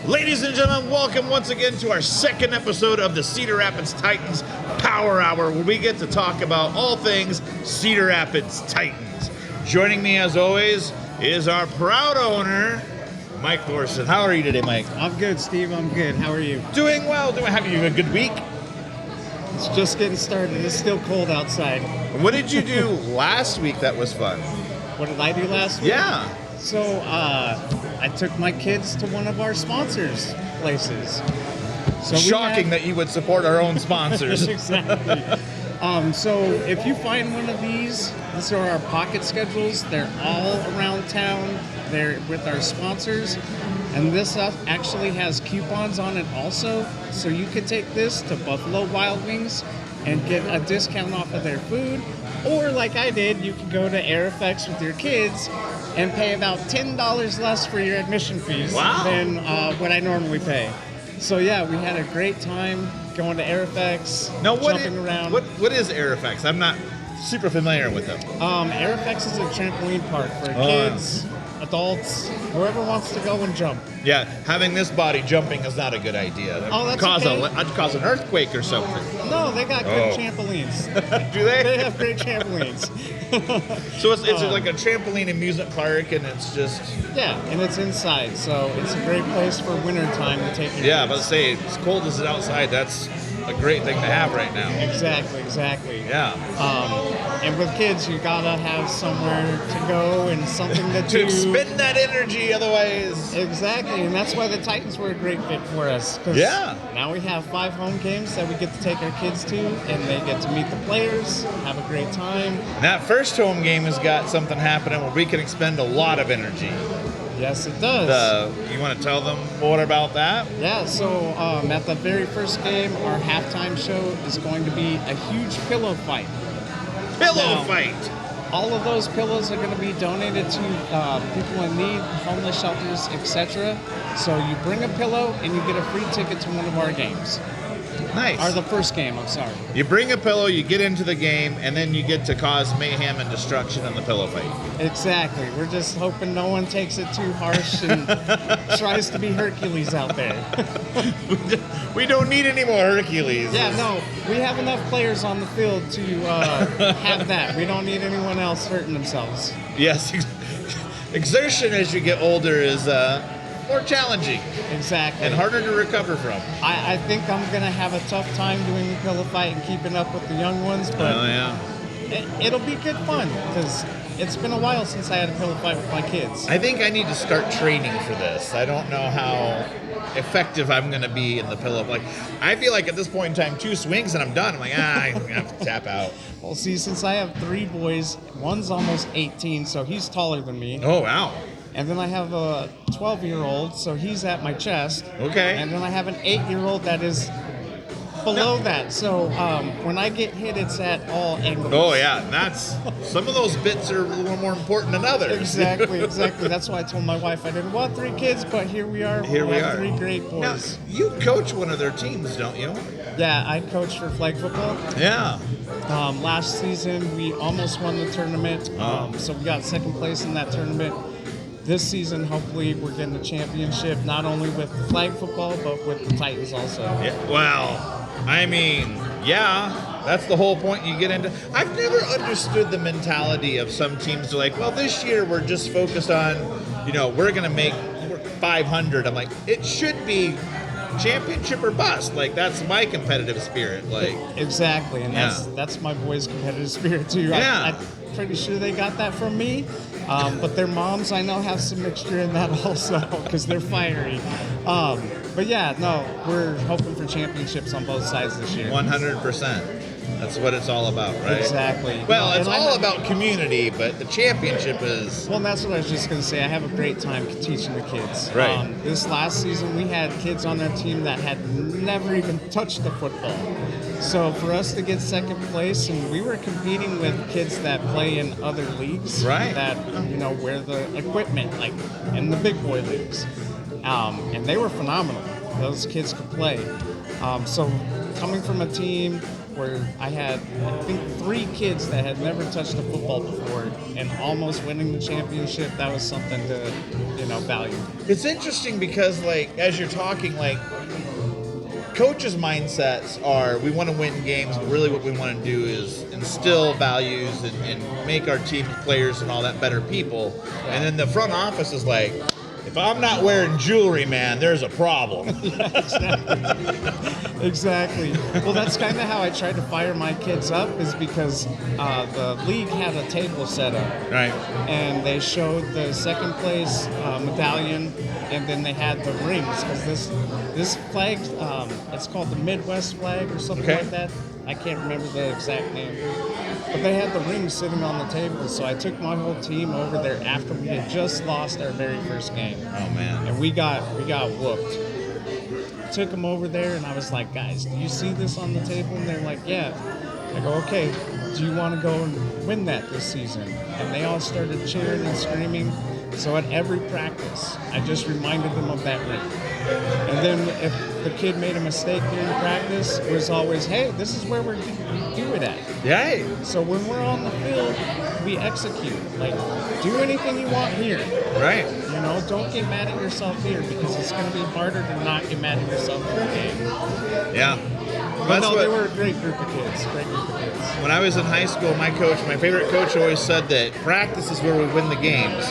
Ladies and gentlemen, welcome once again to our second episode of the Cedar Rapids Titans Power Hour, where we get to talk about all things Cedar Rapids Titans. Joining me, as always, is our proud owner, Mike Thorson. How are you today, Mike? I'm good, Steve. I'm good. How are you? Doing well. Have you a good week? It's just getting started. It's still cold outside. What did you do last week that was fun? What did I do last week? Yeah. So, I took my kids to one of our sponsors' places. So Shocking that you would support our own sponsors. Exactly. So if you find one of these are our pocket schedules. They're all around town. They're with our sponsors. And this actually has coupons on it also. So you could take this to Buffalo Wild Wings and get a discount off of their food. Or like I did, you could go to AirFX with your kids and pay about $10 less for your admission fees than what I normally pay. So yeah, we had a great time going to AirFX, jumping around. What is AirFX? I'm not super familiar with them. AirFX is a trampoline park for kids, adults, whoever wants to go and jump. Yeah, having this body jumping is not a good idea. Oh, that's I'd cause an earthquake or something. No, they got good trampolines. Do they? They have great trampolines. So it's like a trampoline amusement park, and it's just... Yeah, and it's inside, so it's a great place for winter time to take your Yeah, kids. but say, as cold as it outside, that's a great thing to have right now. Exactly. Yeah. And with kids, you gotta have somewhere to go and something to To do. spend that energy, otherwise... Exactly, and that's why the Titans were a great fit for us. 'Cause Yeah. now we have 5 home games that we get to take our kids to, and they get to meet the players, have a great time. And that first home game has got something happening where we can expend a lot of energy. Yes, it does. You want to tell them more about that? Yeah, so at the very first game, our halftime show is going to be a huge pillow fight. Pillow Now, fight! All of those pillows are going to be donated to people in need, homeless shelters, etc. So you bring a pillow and you get a free ticket to one of our games. Nice. Or the first game, I'm sorry. You bring a pillow, you get into the game, and then you get to cause mayhem and destruction in the pillow fight. Exactly. We're just hoping no one takes it too harsh and tries to be Hercules out there. We don't need any more Hercules. Yeah, no, we have enough players on the field to have that. We don't need anyone else hurting themselves. Yes. Exertion as you get older is more challenging Exactly. and harder to recover from. I think I'm going to have a tough time doing the pillow fight and keeping up with the young ones, but yeah. it'll be good fun because it's been a while since I had a pillow fight with my kids. I think I need to start training for this. I don't know how effective I'm going to be in the pillow. Like, I feel like at this point in time, 2 swings and I'm done. I'm like, I'm going to have to tap out. Well, see, since I have 3 boys, one's almost 18, so he's taller than me. Oh, wow. And then I have a 12-year-old, so he's at my chest. Okay. And then I have an 8-year-old that is below that. So when I get hit, it's at all angles. Oh, yeah. That's some of those bits are a little more important than others. Exactly. That's why I told my wife I didn't want 3 kids, but here we are. Here we have are. 3 great Now, boys. you coach one of their teams, don't you? Yeah, I coach for flag football. Yeah. Last season, we almost won the tournament, so we got second place in that tournament. This season, hopefully, we're getting the championship, not only with flag football, but with the Titans also. Yeah. Well, I mean, yeah, that's the whole point you get into. I've never understood the mentality of some teams like, well, this year we're just focused on, we're going to make 500. I'm like, it should be championship or bust. Like, that's my competitive spirit. Like, exactly, and that's my boys' competitive spirit too. Yeah. I'm pretty sure they got that from me, but their moms I know have some mixture in that also because they're fiery. But yeah, no, we're hoping for championships on both sides this year. 100%. That's what it's all about, right? Exactly. Well, No, it's and all about community, but the championship is... Well, that's what I was just going to say. I have a great time teaching the kids. Right. This last season, we had kids on our team that had never even touched the football. So for us to get second place, and we were competing with kids that play in other leagues, Right. that wear the equipment, like in the big boy leagues, and they were phenomenal. Those kids could play. So coming from a team where I had, I think, 3 kids that had never touched a football before and almost winning the championship. That was something to, value. It's interesting because, like, as you're talking, like, coaches' mindsets are we want to win games, but really what we want to do is instill values and make our team players and all that better people. And then the front office is like, if I'm not wearing jewelry, man, there's a problem. Exactly. Well, that's kind of how I tried to fire my kids up, is because the league had a table set up. Right. And they showed the second place medallion, and then they had the rings, because this flag, it's called the Midwest flag or something like that. I can't remember the exact name. But they had the rings sitting on the table, so I took my whole team over there after we had just lost our very first game. Oh, man. And we got whooped. Took them over there, and I was like, guys, do you see this on the table? And they're like, yeah. I go, okay, do you want to go and win that this season? And they all started cheering and screaming. So at every practice, I just reminded them of that ring. And then if the kid made a mistake during practice, it was always, hey, this is where we do it at. Yeah. So when we're on the field, we execute. Like, do anything you want here. Right. Don't get mad at yourself here, because it's going to be harder to not get mad at yourself in the game. Yeah. But no, they were a great group of kids. When I was in high school, my favorite coach always said that practice is where we win the games.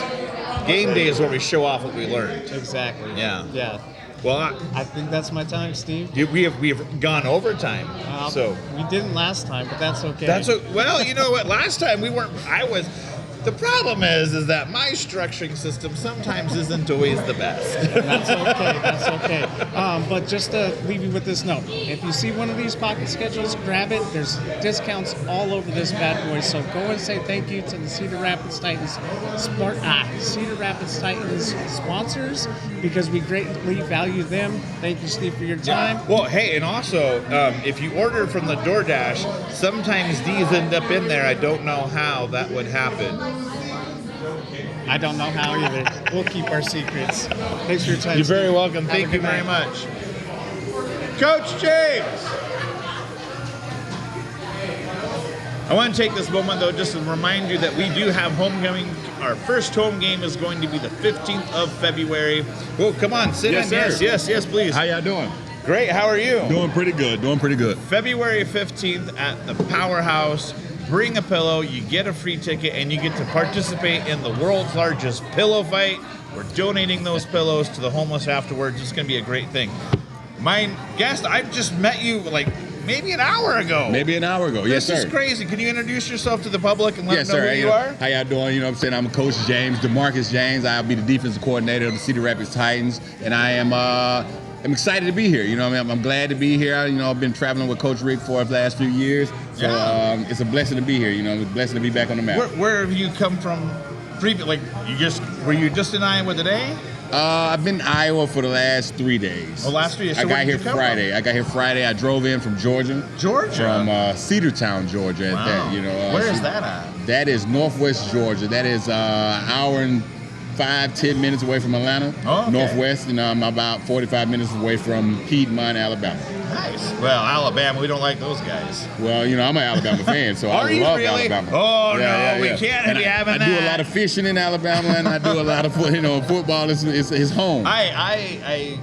Game day is where we show off what we learned. Exactly. Yeah. Yeah. Well, I think that's my time, Steve. we have gone overtime. So we didn't last time, but that's okay. Well, you know what? Last time we weren't. The problem is that my structuring system sometimes isn't always the best. That's okay. That's okay. But just to leave you with this note, if you see one of these pocket schedules, grab it. There's discounts all over this bad boy. So go and say thank you to the Cedar Rapids Titans sponsors, because we greatly value them. Thank you, Steve, for your time. Yeah. Well, hey, and also, if you order from the DoorDash, sometimes these end up in there. I don't know how that would happen. I don't know how either. We'll keep our secrets. Thanks for your time. You're very Steve. welcome. Have a Thank you good very night. much. Coach James! I want to take this moment, though, just to remind you that we do have homecoming. Our first home game is going to be the 15th of February. Oh, come on, sit in. Sir. Yes, please. How y'all doing? Great, how are you? Doing pretty good. February 15th at the Powerhouse. Bring a pillow, you get a free ticket, and you get to participate in the world's largest pillow fight. We're donating those pillows to the homeless afterwards. It's going to be a great thing. My guest, I just met you like maybe an hour ago. Yes, sir. This is crazy. Can you introduce yourself to the public and let them know who you are? How y'all doing? You know what I'm saying? I'm Coach James, DeMarcus James. I'll be the defensive coordinator of the Cedar Rapids Titans, and I'm excited to be here. You know what I mean? I'm glad to be here. I've been traveling with Coach Rick for the last few years. So it's a blessing to be here. It's a blessing to be back on the map. Where have you come from? Were you just in Iowa today? I've been in Iowa for the last 3 days. Oh, last 3 days. So I got here Friday. I drove in from Georgia. From Cedartown, Georgia. Wow. Where is that at? That is Northwest Georgia. That is an hour and 5-10 minutes away from Atlanta. Oh, okay. Northwest, and I'm about 45 minutes away from Piedmont, Alabama. Nice. Well, Alabama, we don't like those guys. Well, I'm an Alabama fan, so I love Alabama. Oh, no, we can't be having that. I do a lot of fishing in Alabama, and I do a lot of, football is home. I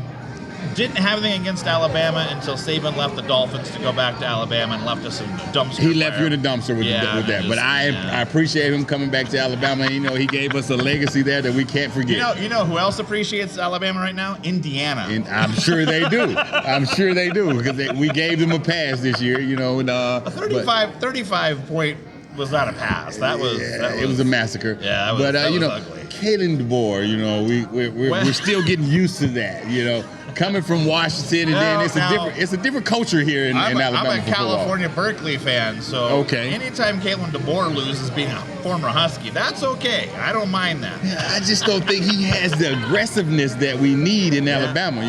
didn't have anything against Alabama until Saban left the Dolphins to go back to Alabama and left us in a dumpster. He left you in a dumpster with that. But I appreciate him coming back to Alabama. He gave us a legacy there that we can't forget. You know who else appreciates Alabama right now? Indiana. And I'm sure they do. Because we gave them a pass this year. A 35 point was not a pass. It was a massacre. Yeah, that was ugly. Kalen DeBoer, we're still getting used to that. Coming from Washington, and then it's a different culture here in Alabama. I'm a California Berkeley fan, so anytime Kalen DeBoer loses, being a former Husky, that's okay. I don't mind that. Yeah, I just don't think he has the aggressiveness that we need in Alabama.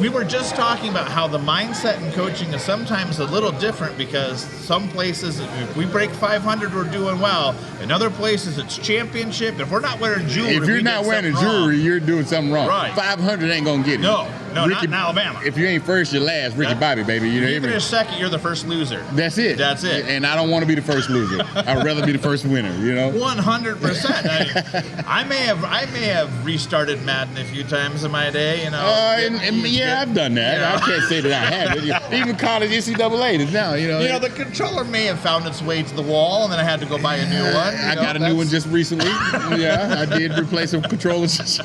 We were just talking about how the mindset in coaching is sometimes a little different, because some places, if we break 500, we're doing well. In other places, it's championship. If we're not wearing jewelry, if you're not wearing jewelry, you're doing something wrong. Right. 500 ain't gonna get it. No. No, not in Alabama. If you ain't first, you're last. Ricky Yeah. Bobby, baby. You know Even what I if second, you're the first loser. That's it. That's it. And I don't want to be the first loser. I'd rather be the first winner. You know. 100%. I may have restarted Madden a few times in my day. You know. I've done that. Yeah. I can't say that I haven't. Even college NCAA is now. You know. The controller may have found its way to the wall, and then I had to go buy a new one. I got a new one just recently. Yeah, I did replace some controllers.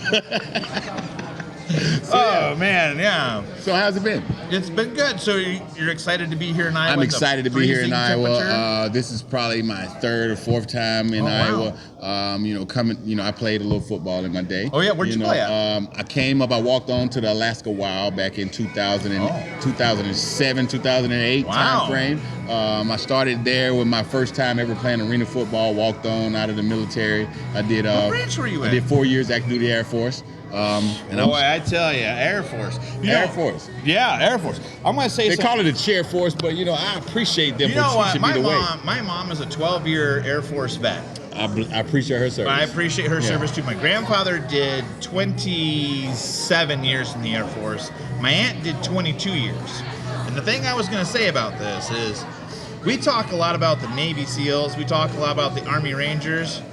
Oh man, yeah. So how's it been? It's been good. So you're excited to be here in Iowa? I'm excited to be here in Freezing Iowa. temperature? This is probably my third or fourth time in Wow. Iowa. I played a little football in my day. Oh yeah, where'd you play at? I walked on to the Alaska Wild back in 2007, 2008 Wow. time frame. I started there with my first time ever playing arena football. Walked on out of the military. I did. What branch were you in? I did 4 years active duty Air Force. Boy, I tell you, Air Force. Air Force. Yeah, Air Force. I'm gonna say They something. call it a chair force, but I appreciate them You for know what? teaching me the way. My mom is a 12-year Air Force vet. I appreciate her service. I appreciate her Yeah. service too. My grandfather did 27 years in the Air Force. My aunt did 22 years. And the thing I was going to say about this is we talk a lot about the Navy SEALs. We talk a lot about the Army Rangers.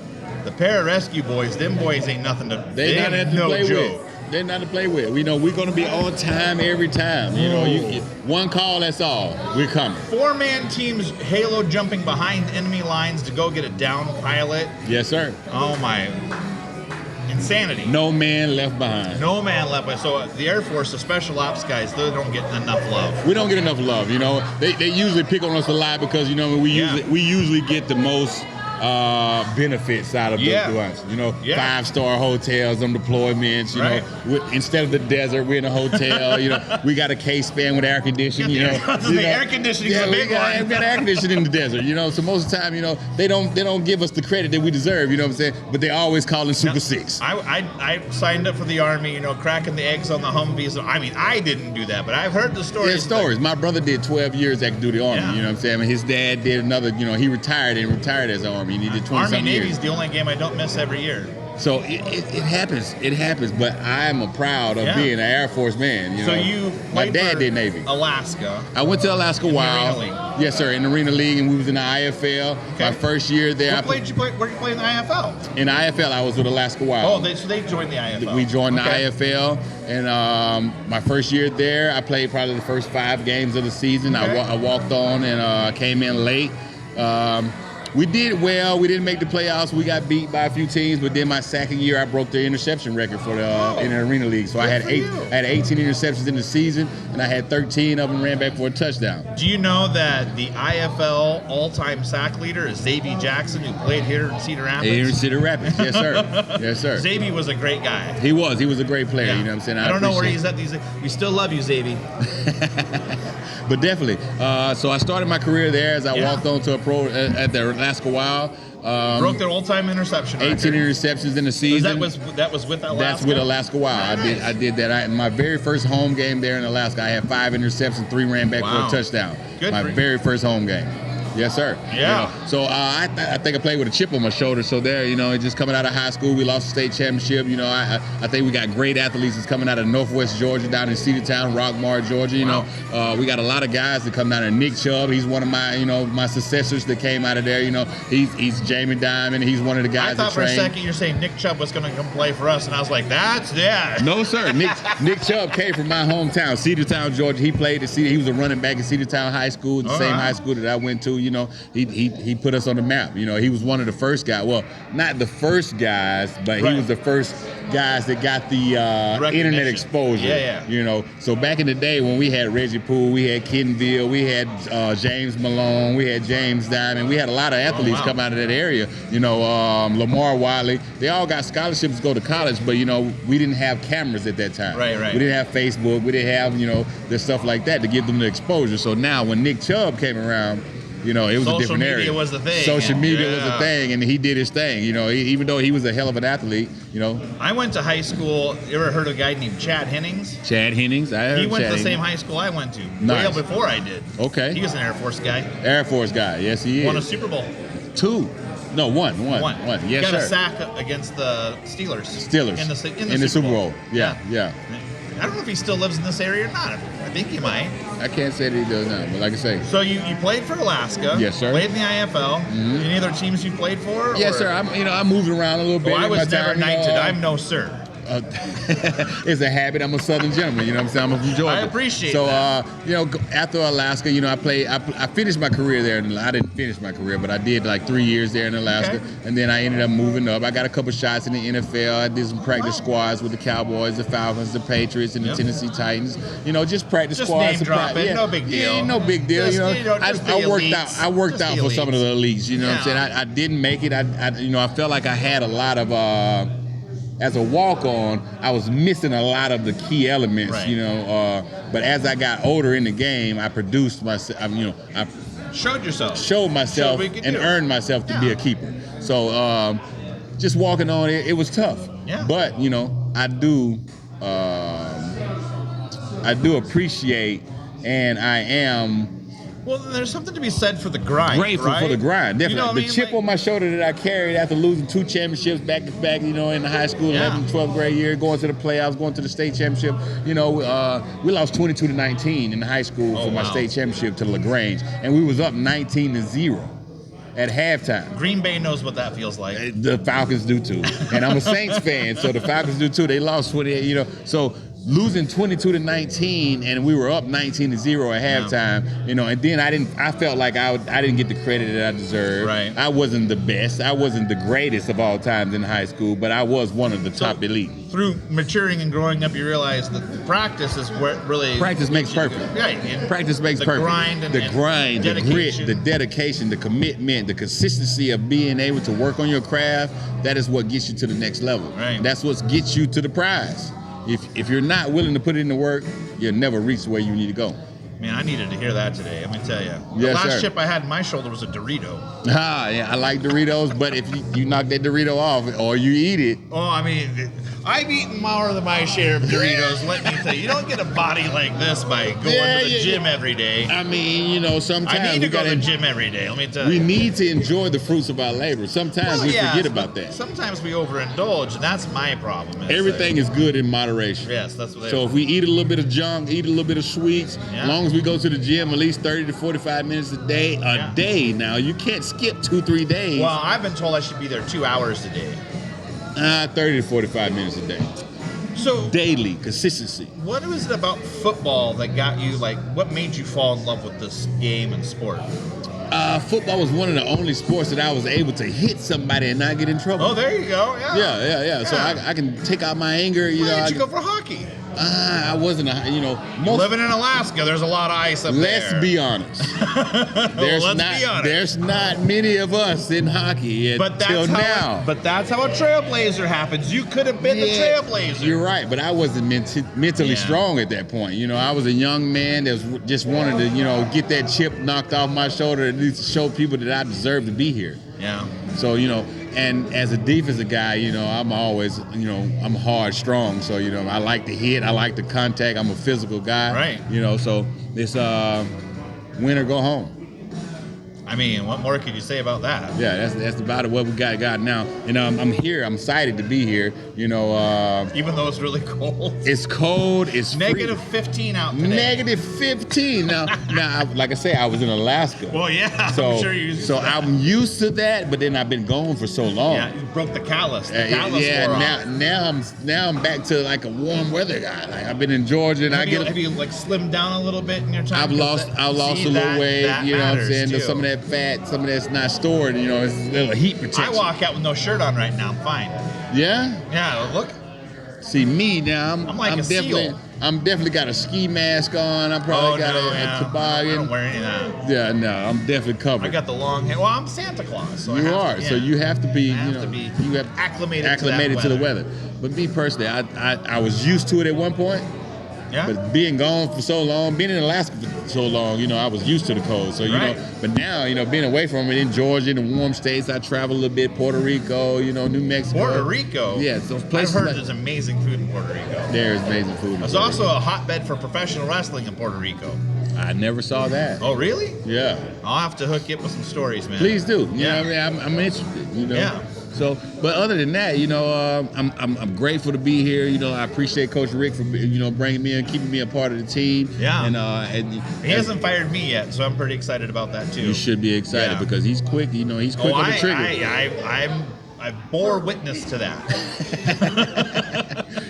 The pararescue boys, them boys ain't nothing to... They not ain't to no play joke. with. They're not to play with. We know we're going to be on time every time. You know, you get one call, that's all. We're coming. 4-man teams halo jumping behind enemy lines to go get a down pilot. Yes, sir. Oh my... Insanity. No man left behind. No man left behind. So the Air Force, the special ops guys, they don't get enough love. We don't get enough love. They usually pick on us a lot because we usually get the most benefits out of Yeah. the ones. Yeah. 5-star hotels, them deployments. Right. Instead of the desert, we're in a hotel. We got a K-span with air conditioning. The air conditioning is a big we got one. air conditioning in the desert. So most of the time, they don't give us the credit that we deserve. You know what I'm saying? But they always call it Super Six. I signed up for the Army, cracking the eggs on the Humvees. I mean, I didn't do that, but I've heard the stories. Yeah, stories. My brother did 12 years active duty Army. Yeah. You know what I'm saying? And his dad did another. He retired as Army. And he did 20 Army something Navy's years. the only game I don't miss every year. So it happens. It happens. But I'm proud of being an Air Force man. So you my played dad for did Navy. Alaska. I went to Alaska Wild. Arena League. Yes, sir. In the Arena League, and we was in the IFL. Okay. My first year there. Where did you play in the IFL? In the IFL, I was with Alaska Wild. Oh, so they joined the IFL. We joined Okay. the IFL, and my first year there, I played probably the first 5 games of the season. Okay. I walked on and came in late. We did well. We didn't make the playoffs. We got beat by a few teams, but then my second year, I broke the interception record for in the Arena League. So I had 18 interceptions in the season, and I had 13 of them ran back for a touchdown. Do you know that the IFL all-time sack leader is Xavier Jackson, who played here in Cedar Rapids? Here in Cedar Rapids, yes, sir. Yes, sir. Xavier was a great guy. He was a great player. Yeah. You know what I'm saying? I don't know where appreciate he's at. We still love you, Xavier. But definitely. So I started my career there as I walked on to a pro at the Alaska Wild. Broke their all-time interception 18 record. interceptions in the season. That was with Alaska? That's with Alaska Wild. Nice. I did that. In my very first home game there in Alaska, I had 5 interceptions, 3 ran back Wow. for a touchdown. Good my for you. very first home game. Yes, sir. Yeah. So I think I played with a chip on my shoulder. So there, just coming out of high school, we lost the state championship. I think we got great athletes that's coming out of Northwest Georgia, down in Cedartown, Rockmart, Georgia. We got a lot of guys that come down there. Nick Chubb, he's one of my, my successors that came out of there. He's Jamie Diamond. He's one of the guys I thought that for a trained. second you're saying Nick Chubb was going to come play for us, and I was like, that's No, sir. Nick Chubb came from my hometown, Cedartown, Georgia. He played at He was a running back at Cedartown High School, the same high school that I went to. He put us on the map. He was one of the first guys. Well, not the first guys, but he was the first guys that got the internet exposure. Yeah. So back in the day when we had Reggie Poole, we had Kenville, we had James Malone, we had James Diamond, we had a lot of athletes come out of that area. Lamar Wiley, they all got scholarships to go to college, but we didn't have cameras at that time. Right. We didn't have Facebook, we didn't have the stuff like that to give them the exposure. So now when Nick Chubb came around, it was a different area. Social media was the thing. Social media was the thing, and he did his thing. Even though he was a hell of an athlete, I went to high school. You ever heard of a guy named Chad Hennings? Chad Hennings, I heard He went Chad to the same Hennings. high school I went to. Nice. Way before I did. Okay. He was an Air Force guy. Air Force guy, yes he is. Won a Super Bowl. 2. No, one. Yes, got sir. a sack against the Steelers. Steelers in the Super Bowl. Yeah. I don't know if he still lives in this area or not. I think he might. I can't say that he does now, but like I say. So you played for Alaska. Yes, sir. Played in the IFL. Any other teams you played for? Yes, or? sir. I'm moving around a little bit. Well, I in my was never time, you know, knighted. I'm no sir. It's a habit. I'm a Southern gentleman. You know what I'm saying? I'm from Georgia. I appreciate so, that. After Alaska, I played. I finished my career there. And I didn't finish my career, but I did like 3 years there in Alaska, and then I ended up moving up. I got a couple shots in the NFL. I did some practice squads with the Cowboys, the Falcons, the Patriots, and the Tennessee Titans. Just practice Just squads. name dropping. No big deal. Yeah, no big deal. Just the I worked elites. out. I worked Just out the for some of the elites. You know what I'm saying? Yeah. I didn't make it. I felt like I had a lot of. As a walk-on, I was missing a lot of the key elements, Right. But as I got older in the game, I produced myself. I Showed yourself. showed myself Showed what you could and do. earned myself to be a keeper. So just walking on it was tough. Yeah. But I do appreciate, and I am. Well, there's something to be said for the grind. Grateful right? for the grind, definitely. You know what I mean? The chip on my shoulder that I carried after losing 2 championships back to back, in the high school, Yeah. 11th, 12th grade year, going to the playoffs, going to the state championship. We lost 22-19 in the high school for my wow. state championship to LaGrange, and we was up 19-0 at halftime. Green Bay knows what that feels like. The Falcons do too, and I'm a Saints fan, so the Falcons do too. They lost 28, so. Losing 22-19, and we were up 19-0 at halftime. And then I felt like I didn't get the credit that I deserved. Right. I wasn't the best. I wasn't the greatest of all times in high school, but I was one of the top elite. Through maturing and growing up, you realize that practice is where really Practice makes perfect. Right. And Practice makes the perfect. Grind and, the grind, the dedication. grit, the dedication, the commitment, the consistency of being able to work on your craft. That is what gets you to the next level. Right. That's what gets you to the prize. If you're not willing to put in the work, you'll never reach where you need to go. Man, I needed to hear that today. Let me tell you. The Yes, last sir. chip I had in my shoulder was a Dorito. Yeah, I like Doritos, but if you knock that Dorito off or you eat it, Oh, I mean, I've eaten more than my share of Doritos. Let me tell you, you don't get a body like this by going to the gym every day. I mean, sometimes I need we to go to gotta the gym every day. Let me tell we you. need to enjoy the fruits of our labor. Sometimes we yes, forget but about that. Sometimes we overindulge, and that's my problem. Everything is good in moderation. Yes, that's what they So if we eat a little bit of junk, eat a little bit of sweets, Yeah. as long as we go to the gym at least 30 to 45 minutes a day, now. You can't skip 2-3 days. Well, I've been told I should be there 2 hours a day. 30 to 45 minutes a day. So, Daily, consistency. what was it about football that got you, what made you fall in love with this game and sport? Football was one of the only sports that I was able to hit somebody and not get in trouble. Oh, there you go. Yeah. Yeah. So I can take out my anger. Why did you go for hockey? I wasn't most. Living in Alaska, there's a lot of ice up Let's there. be honest. Let's be honest. There's not many of us in hockey until now. But that's how a trailblazer happens. You could have been the trailblazer. You're right, but I wasn't mentally strong at that point. I was a young man that was just wanted to, get that chip knocked off my shoulder and at least show people that I deserve to be here. Yeah. So, and as a defensive guy, I'm always, I'm hard, strong. So, I like to hit, I like to contact. I'm a physical guy. Right. So it's win or go home. I mean, what more could you say about that? Yeah, that's about what we got now. And I'm here. I'm excited to be here. Even though it's really cold. It's cold. It's Negative freezing. 15 out today. Negative 15. Now, like I say, I was in Alaska. Well, yeah, So, I'm sure you. so I'm used to that, but then I've been gone for so long. Yeah, you broke the callus. The callus yeah. wore off. Now I'm back to like a warm weather guy. Like I've been in Georgia, and Have you slimmed down a little bit in your time? I've lost a little weight. That You know what I'm matters, saying? too. There's some of that fat, some of that's not stored. It's a little heat protection. I walk out with no shirt on right now. I'm fine. Yeah. Yeah, look. See me now. I'm like a definitely. seal. I'm definitely got a ski mask on. I probably got a I toboggan. don't wear any of that. Yeah, no, I'm definitely covered. I got the long hair. Well, I'm Santa Claus. So You are, so you have to be, you have acclimated to the weather. But me personally, I was used to it at one point. Yeah. But being gone for so long, being in Alaska for so long, I was used to the cold. So but now, being away from it in Georgia, in the warm states, I travel a little bit. Puerto Rico, New Mexico. Puerto Rico. Yeah, those places. I've heard there's amazing food in Puerto Rico. There's amazing food. There's also a hotbed for professional wrestling in Puerto Rico. I never saw that. Oh, really? Yeah. I'll have to hook you up with some stories, man. Please do. Yeah. I'm interested. Yeah. So, but other than that, I'm grateful to be here. I appreciate Coach Rick for bringing me and keeping me a part of the team. Yeah. And He hasn't fired me yet, so I'm pretty excited about that too. you should be excited Yeah. because he's quick. He's quick on the trigger. I bore witness to that.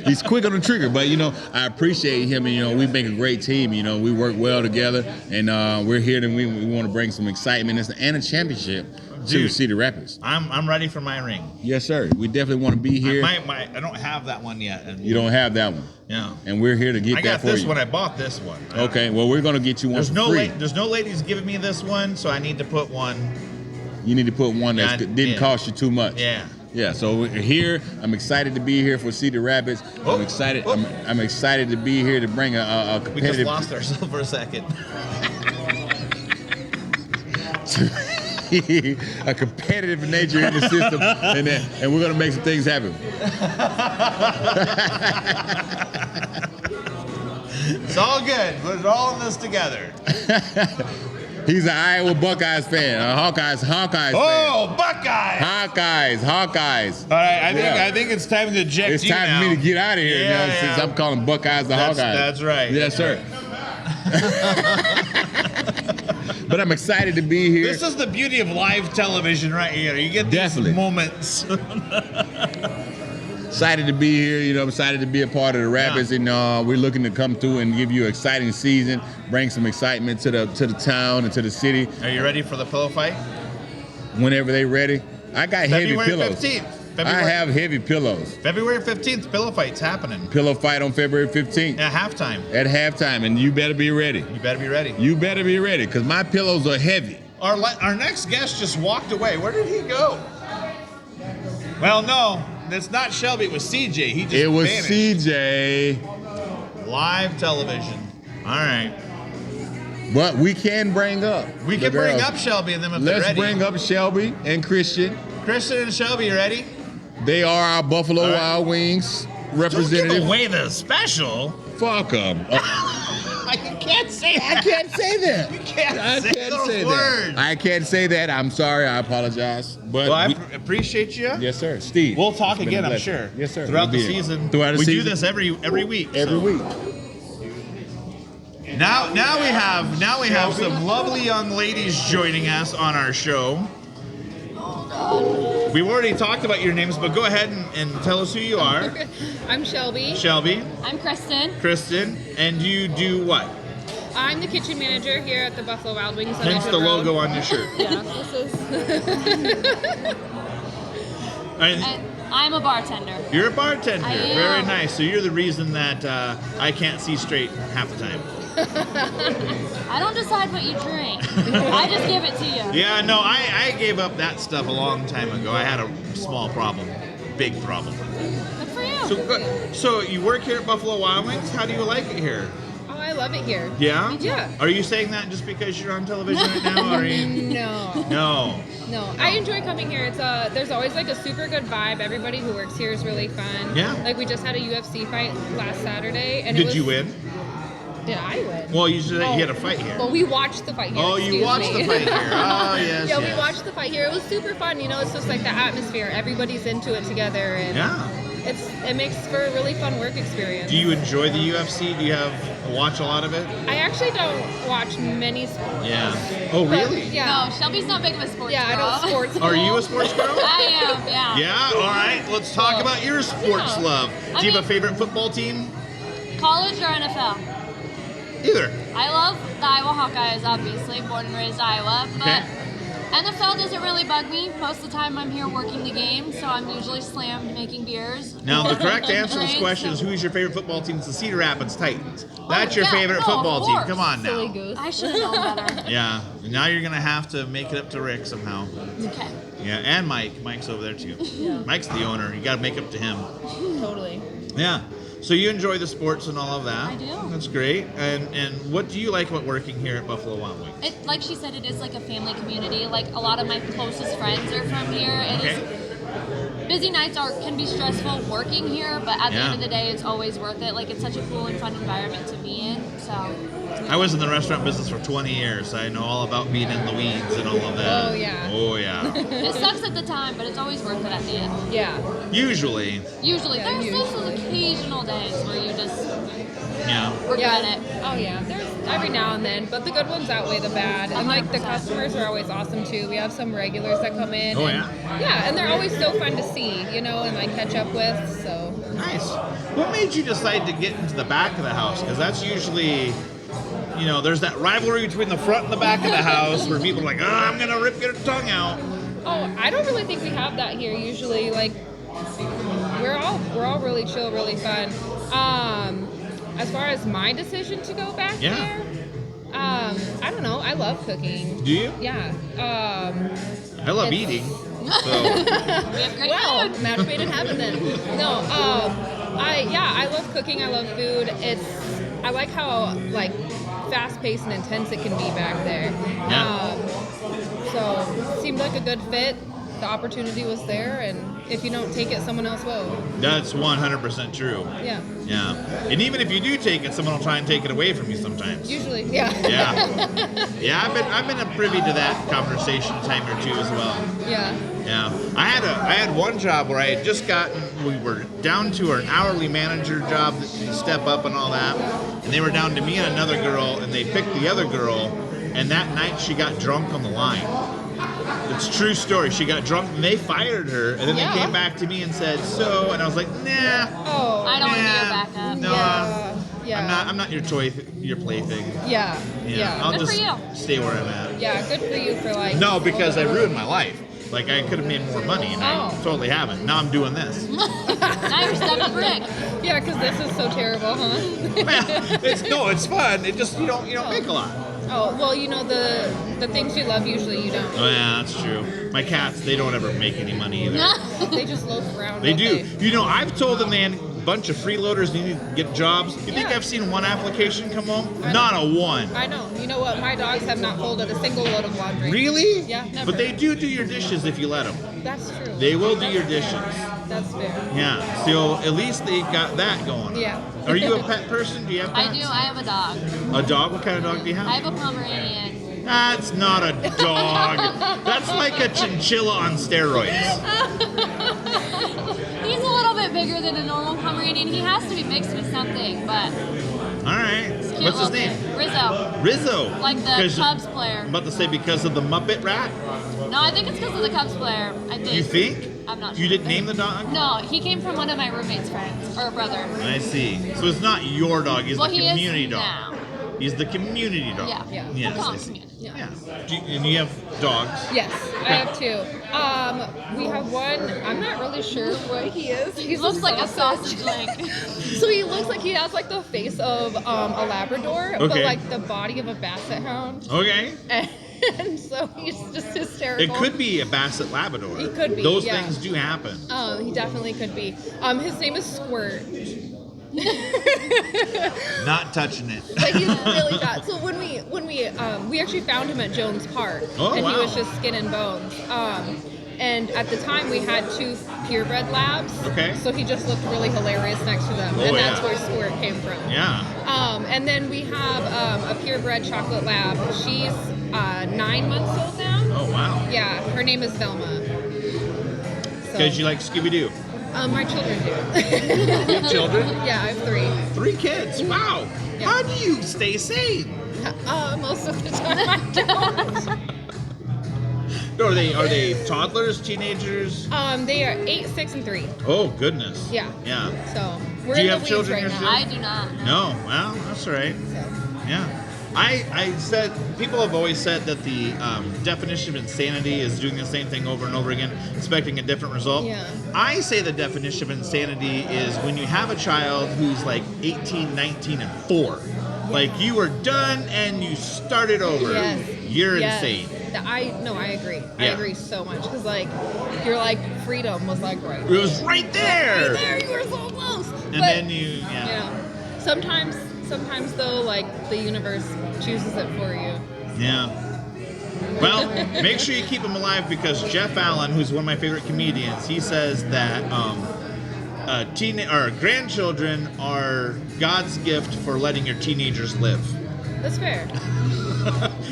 He's quick on the trigger, but I appreciate him, and we make a great team. We work well together, and we're here, and we want to bring some excitement and a championship to Dude. Cedar Rapids. I'm ready for my ring. Yes, sir. We definitely want to be here. I don't have that one yet. And You don't have that one, Yeah. and we're here to get I that got for this you. one. I bought this one. Okay, well, we're gonna get you one There's for no free. there's no ladies giving me this one, so I need to put one. You need to put one that Yeah, didn't yeah. cost you too much. Yeah. Yeah, so we're here. I'm excited to be here for Cedar Rapids. Oh, I'm excited. oh. I'm excited to be here to bring a We just competitive. lost ourselves for a second. a competitive nature in the system, and we're gonna make some things happen. It's all good. We're all in this together. He's an Iowa Buckeyes fan, a Hawkeyes fan. Oh, Buckeye! Hawkeyes. All right, Yeah. I think it's time to eject It's you time now. for me to get out of here Yeah, now, since yeah. I'm calling Buckeyes the Hawkeyes. That's right. Yes, sir. But I'm excited to be here. This is the beauty of live television right here. You get these Definitely. moments. Excited to be here. I'm excited to be a part of the Rapids, and we're looking to come through and give you an exciting season, bring some excitement to the town and to the city. Are you ready for the pillow fight? Whenever they're ready, I got heavy February pillows. 15th. I have heavy pillows. February 15th, pillow fight's happening. Pillow fight on February 15th At halftime. at halftime, and you better be ready. You better be ready. You better be ready, because my pillows are heavy. Our next guest just walked away. Where did he go? Well, no, it's not Shelby. It was CJ. He just It was vanished. CJ, Live television. All right. but we can bring up. We the can bring girls. up Shelby and them if they're Let's ready. bring up Shelby and Christian. Kristen and Shelby, you ready? They are our Buffalo All right. Wild Wings Don't give representative. away the special. Fuck them. You can't say I can't say that. You can't I say can't those say words. that. I can't say that. I'm sorry. I apologize. But Well, I we- appreciate you. yes, sir. Steve. We'll talk it's been again, a I'm blessing. sure. Yes, sir. Throughout We'll the be here. season. Throughout the we season. do this every week. Every so. week. Now we have some lovely young ladies joining us on our show. We've already talked about your names, but go ahead and tell us who you are. I'm Shelby. Shelby, I'm Kristen. Kristen, and you do what? I'm the kitchen manager here at the Buffalo Wild Wings. on Hence the Edgewood Road. logo on your shirt. Yeah, this is. And And I'm a bartender. you're a bartender. I am. Very nice. So you're the reason that I can't see straight half the time. I don't decide what you drink. I just give it to you. Yeah, no, I gave up that stuff a long time ago. I had a small problem, big problem. Good for you. So you work here at Buffalo Wild Wings. How do you like it here? Oh, I love it here. Yeah? Yeah. Are you saying that just because you're on television right now? Or are you... No. No. I enjoy coming here. It's there's always like a super good vibe. Everybody who works here is really fun. Yeah. Like we just had a UFC fight last Saturday, and Did you win? Did I win? Well, you said you had a fight here. Well, we watched the fight here. Oh, you excuse watched me. the fight here. Oh, yes, Yeah, yes. we watched the fight here. It was super fun. It's just like the atmosphere. Everybody's into it together, and Yeah. it makes for a really fun work experience. Do you enjoy the UFC? Do you watch a lot of it? I actually don't watch many sports. Yeah. Oh, But, really? yeah. No, Shelby's not big of a sports Yeah, I girl. don't sports. Are you a sports girl? I am, yeah. Yeah? All right. Let's talk about your sports Yeah. love. I Do you have a mean- favorite football team? College or NFL? Either. I love the Iowa Hawkeyes, obviously, born and raised Iowa, but Okay. NFL doesn't really bug me. Most of the time I'm here working the game, so I'm usually slammed making beers. Now, the correct answer to this Drinks, question is so- who's your favorite football team? It's the Cedar Rapids Titans. That's your yeah. favorite No, of football team. course. Come on now. Silly goose. I should have known better. Yeah. Now you're going to have to make it up to Rick somehow. Okay. Yeah, and Mike. Mike's over there too. Mike's the owner. You got to make up to him. Totally. Yeah. So you enjoy the sports and all of that. I do. That's great. And what do you like about working here at Buffalo Wild Wings? It, like she said, it is like a family community. Like a lot of my closest friends are from here. It is Okay. busy nights can be stressful working here, but at the Yeah. end of the day, it's always worth it. Like, it's such a cool and fun environment to be in. So I was in the restaurant business for 20 years. I know all about being in the weeds and all of that. Oh, yeah. Oh, yeah. it sucks at the time, but it's always worth it at the end. Yeah. Usually. Usually, Yeah, there's those occasional days where you just Yeah. regret Yeah. it. Oh yeah. There's every now and then, but the good ones outweigh the bad. And like the 100%. customers are always awesome too. We have some regulars that come in. Oh, and, yeah? Yeah, and they're always so fun to see, and like catch up with. So Nice. What made you decide to get into the back of the house? Because that's usually, there's that rivalry between the front and the back of the house where people are like, I'm going to rip your tongue out. Oh, I don't really think we have that here usually. Like we're all really chill, really fun. As far as my decision to go back Yeah. there, I don't know. I love cooking. Do you? Yeah. I love It's- eating. So, We have great Well, food. match made in heaven then. No, I love cooking. I love food. I like how like fast paced and intense it can be back there. Yeah. So it seemed like a good fit. The opportunity was there, and if you don't take it, someone else will. that's 100% true. Yeah. Yeah. And even if you do take it, someone will try and take it away from you sometimes. Usually, yeah. Yeah. Yeah, I've been privy to that conversation a time or two as well. Yeah. Yeah, I had one job where I had just we were down to an hourly manager job that you step up and all that, and they were down to me and another girl, and they picked the other girl, and that night she got drunk on the line. It's a true story. She got drunk and they fired her, and then Yeah. they came back to me and said, so, and I was like, nah. Oh. I don't want to be your nah, backup. No, Yeah. I'm not your your plaything. Yeah. Yeah, Yeah. I'll Good for just you. stay where I'm at. Yeah. Good for you for like. No, because I ruined my life. Like I could have made more money, and I Oh. totally haven't. Now I'm doing this. Now you're stuck with Rick. Yeah, because this is so terrible, huh? Well, it's fun. It just you don't make a lot. Oh well, the things you love usually you don't. Oh yeah, that's true. My cats, they don't ever make any money either. They just loaf around. They don't do. I've told them they had a bunch of freeloaders need to get jobs. You think Yeah. I've seen one application come home? I Not a one. I know. You know what? My dogs have not folded a single load of laundry. Really? Yeah, never. But they do your dishes if you let them. That's true. They will do your dishes. That's fair. Yeah. So at least they got that going. Yeah. Are you a pet person? Do you have pets? I do. I have a dog. A dog? What kind of dog do you have? I have a Pomeranian. That's not a dog. That's like a chinchilla on steroids. He's a little bit bigger than a normal Pomeranian. He has to be mixed with something, but All right. cute What's his little name? thing. Rizzo. Rizzo. Like the 'Cause- Cubs player. I'm about to say because of the Muppet Rat. No, I think it's because of the Cubs player. I think. You think? I'm not You sure. didn't name the dog? No, he came from one of my roommate's friends or brother. I see. So it's not your dog. He's Well, the he is community dog. now. He's the community dog. Yeah. Yeah. Yes. We'll call I him see. community. Yeah. And you have dogs. Yes, I have two. We have one. I'm not really sure what he is. He looks like a sausage leg. So he looks like he has like the face of a Labrador, but Okay. like the body of a Basset Hound. Okay. And so he's just hysterical. It could be a Basset Labrador. He could be, Those yeah. things do happen. He definitely could be. His name is Squirt. Not touching it. But he's really fat. So when we actually found him at Jones Park, Oh, and he wow. was just skin and bones. And at the time we had two purebred labs. Okay. So he just looked really hilarious next to them, Oh, and that's yeah. where Squirt came from. Yeah. And then we have a purebred chocolate lab. She's 9 months old now. Oh wow. Yeah, her name is Velma. Because you like Scooby Doo. My children do. You have children? Yeah, I have 3. 3 kids. Wow. Yeah. How do you stay sane? Most of the time I don't. Are they toddlers, teenagers? They are 8, 6, and 3. Oh goodness. Yeah. Yeah. So we're Do in you the have weeds children right yourself? now. I do not. No. Well, that's all right. Yeah. I said, people have always said that the definition of insanity is doing the same thing over and over again, expecting a different result. Yeah. I say the definition of insanity is when you have a child who's like 18, 19, and 4. Like you were done and you started over. Yes. You're Yes. insane. I agree. I Yeah. agree so much because like you're like freedom was like right It was right there. there. You were so close. And then you, yeah. Sometimes though, like the universe chooses it for you. Yeah. Well, make sure you keep them alive because Jeff Allen, who's one of my favorite comedians, he says that grandchildren are God's gift for letting your teenagers live. That's fair.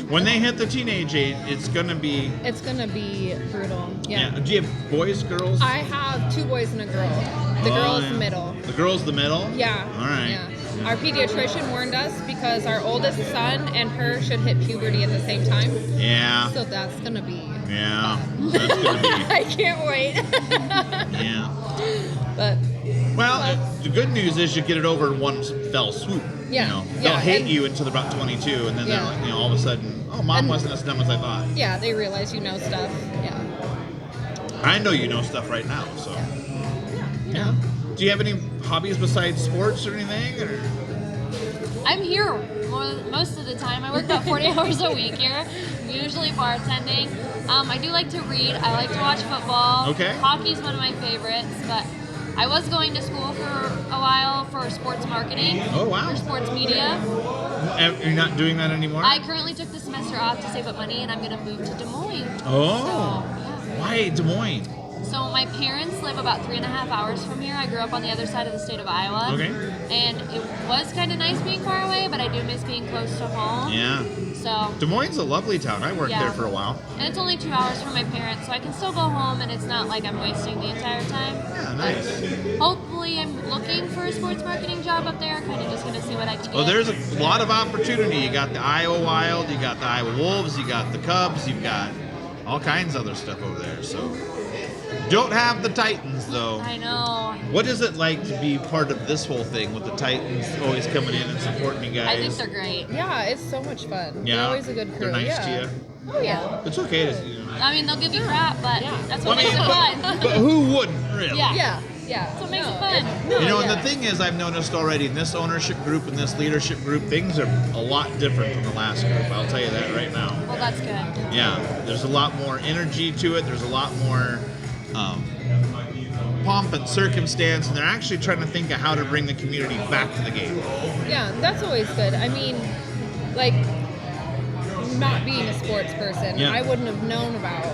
When they hit the teenage age, it's gonna be brutal. Yeah. Do you have boys, girls? I have 2 boys and a girl. The girl's yeah. the middle. The girl's the middle? Yeah. All right. Yeah. Our pediatrician warned us because our oldest son and her should hit puberty at the same time. Yeah. So that's gonna be. Yeah. fun. That's gonna be. I can't wait. Yeah. But. Well, the good news is you get it over in one fell swoop. Yeah, You know, yeah, they'll hate and- you until they're about 22, and then they're Yeah. like, all of a sudden, oh, mom And- wasn't as dumb as I thought. Yeah, they realize you know stuff. Yeah. I know you know stuff right now, so. You know. Do you have any hobbies besides sports or anything? Or? I'm here most of the time. I work about 40 hours a week here, usually bartending. I do like to read. I like to watch football. Okay. Hockey's one of my favorites, but I was going to school for a while for sports marketing. Oh, wow. For sports media. You're not doing that anymore? I currently took the semester off to save up money, and I'm going to move to Des Moines. Oh. So, yeah. Why Des Moines? So my parents live about 3.5 hours from here. I grew up on the other side of the state of Iowa. Okay. And it was kind of nice being far away, but I do miss being close to home. Yeah. So, Des Moines is a lovely town. I worked Yeah. there for a while. and it's only 2 hours from my parents, so I can still go home, and it's not like I'm wasting the entire time. Yeah, nice. Hopefully, I'm looking for a sports marketing job up there. Kind of just gonna see what I can get. Well, there's a lot of opportunity. You got the Iowa Wild, you got the Iowa Wolves, you got the Cubs, you've got all kinds of other stuff over there. So, don't have the Titans though. I know. What is it like to be part of this whole thing with the Titans always coming in and supporting you guys? I think they're great. Yeah, it's so much fun. Yeah, They're always a good crew. They're nice yeah. to you. Oh yeah. It's okay to. I mean, they'll give you crap, but that's Well, what makes it fun. but who wouldn't really? Yeah. Yeah. Yeah. That's what makes No, it fun. You know, and yeah. the thing is, I've noticed already in this ownership group and this leadership group, things are a lot different from the last group. I'll tell you that right now. Well, that's good. Yeah, there's a lot more energy to it. There's a lot more pomp and circumstance, and they're actually trying to think of how to bring the community back to the game. Yeah, that's always good. I mean, like, not being a sports person, Yeah. I wouldn't have known about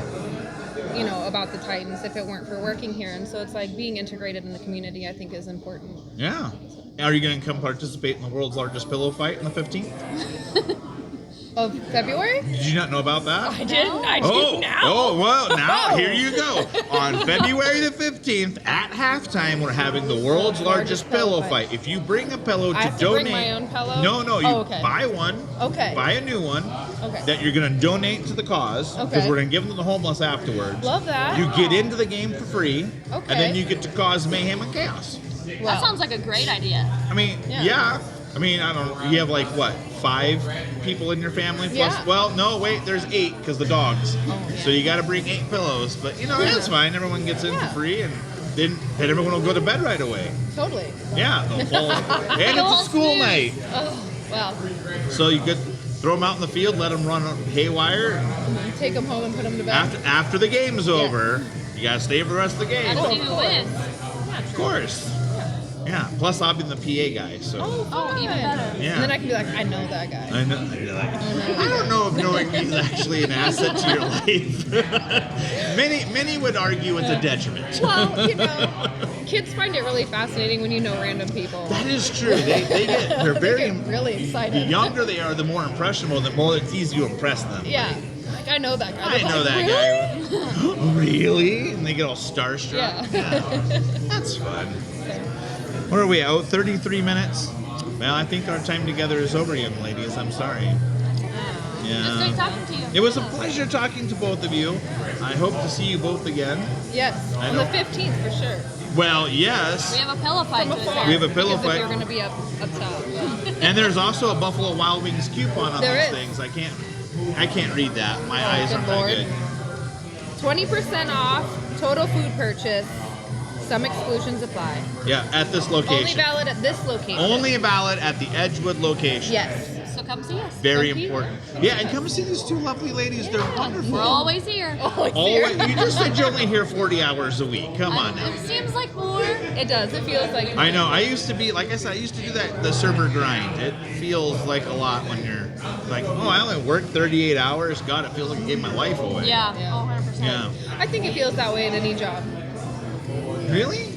the Titans if it weren't for working here. And so it's like being integrated in the community, I think, is important. Yeah. Are you going to come participate in the world's largest pillow fight on the 15th? Of February? Did you not know about that? I didn't. I Oh, do now. oh, well, now here you go. On February the 15th, at halftime, we're having the world's largest pillow fight. If you bring a pillow I to have to donate, bring my own pillow? No, you Oh, okay. buy one. Okay. Buy a new one. Okay. That you're going to donate to the cause because Okay. we're going to give them to the homeless afterwards. Love that. You get into the game for free, Okay. and then you get to cause mayhem and chaos. Well, That sounds like a great idea. I mean, Yeah. yeah. I mean, I don't. You have like what, 5 people in your family plus? Yeah. Well, no, wait. There's 8 because the dogs. Oh, yeah. So you got to bring 8 pillows. But you know, that's fine. Everyone gets in Yeah. for free, and then everyone will go to bed right away. Totally. Yeah, they'll fall. And it's a All school snooze. night, Oh, wow. so you could throw them out in the field, let them run haywire. Take them home and put them to bed. After the game's over, you gotta stay for the rest of the game. Let's see who wins. Of course. Yeah. Plus, I'll be the PA guy, so. Oh, Oh, even fun. better. Yeah. And then I can be like, I know that guy. I know. You're like, I don't know if knowing me is actually an asset to your life. many would argue it's a detriment. Well, kids find it really fascinating when you know random people. That is true. They're They very. get really The excited. younger they are, the more impressionable. The more it's easy to impress them. Yeah. Like, I know that guy. I They're know like, that really? guy. Really? And they get all starstruck. Yeah. That's fun. Where are we at? 33 minutes? Well, I think our time together is over, young ladies. I'm sorry. It's Yeah. great talking to you. It was a pleasure talking to both of you. I hope to see you both again. Yes. I On know. the 15th for sure. Well, yes. We have a pillow fight From to afar. attend. We have a pillow Because if fight. you're going to be up top. And there's also a Buffalo Wild Wings coupon on There these is. things. I can't read that. My eyes good aren't that Lord. good. 20% off total food purchase. Some exclusions apply. Yeah, at this Only location. valid at this location. Only valid at the Edgewood location. Yes. So come Come see us. Very Come see important. Yeah, and come see these two lovely ladies. They're wonderful. We're always here. Always, you just said you're only here 40 hours a week. Come on now. It seems like more. It does. It feels like. I know. I used to be, like I said, I used to do the server grind. It feels like a lot when you're like, oh, I only worked 38 hours. God, it feels like I gave my life away. Yeah. Yeah. Oh, 100%. Yeah. I think it feels that way in any job. Really?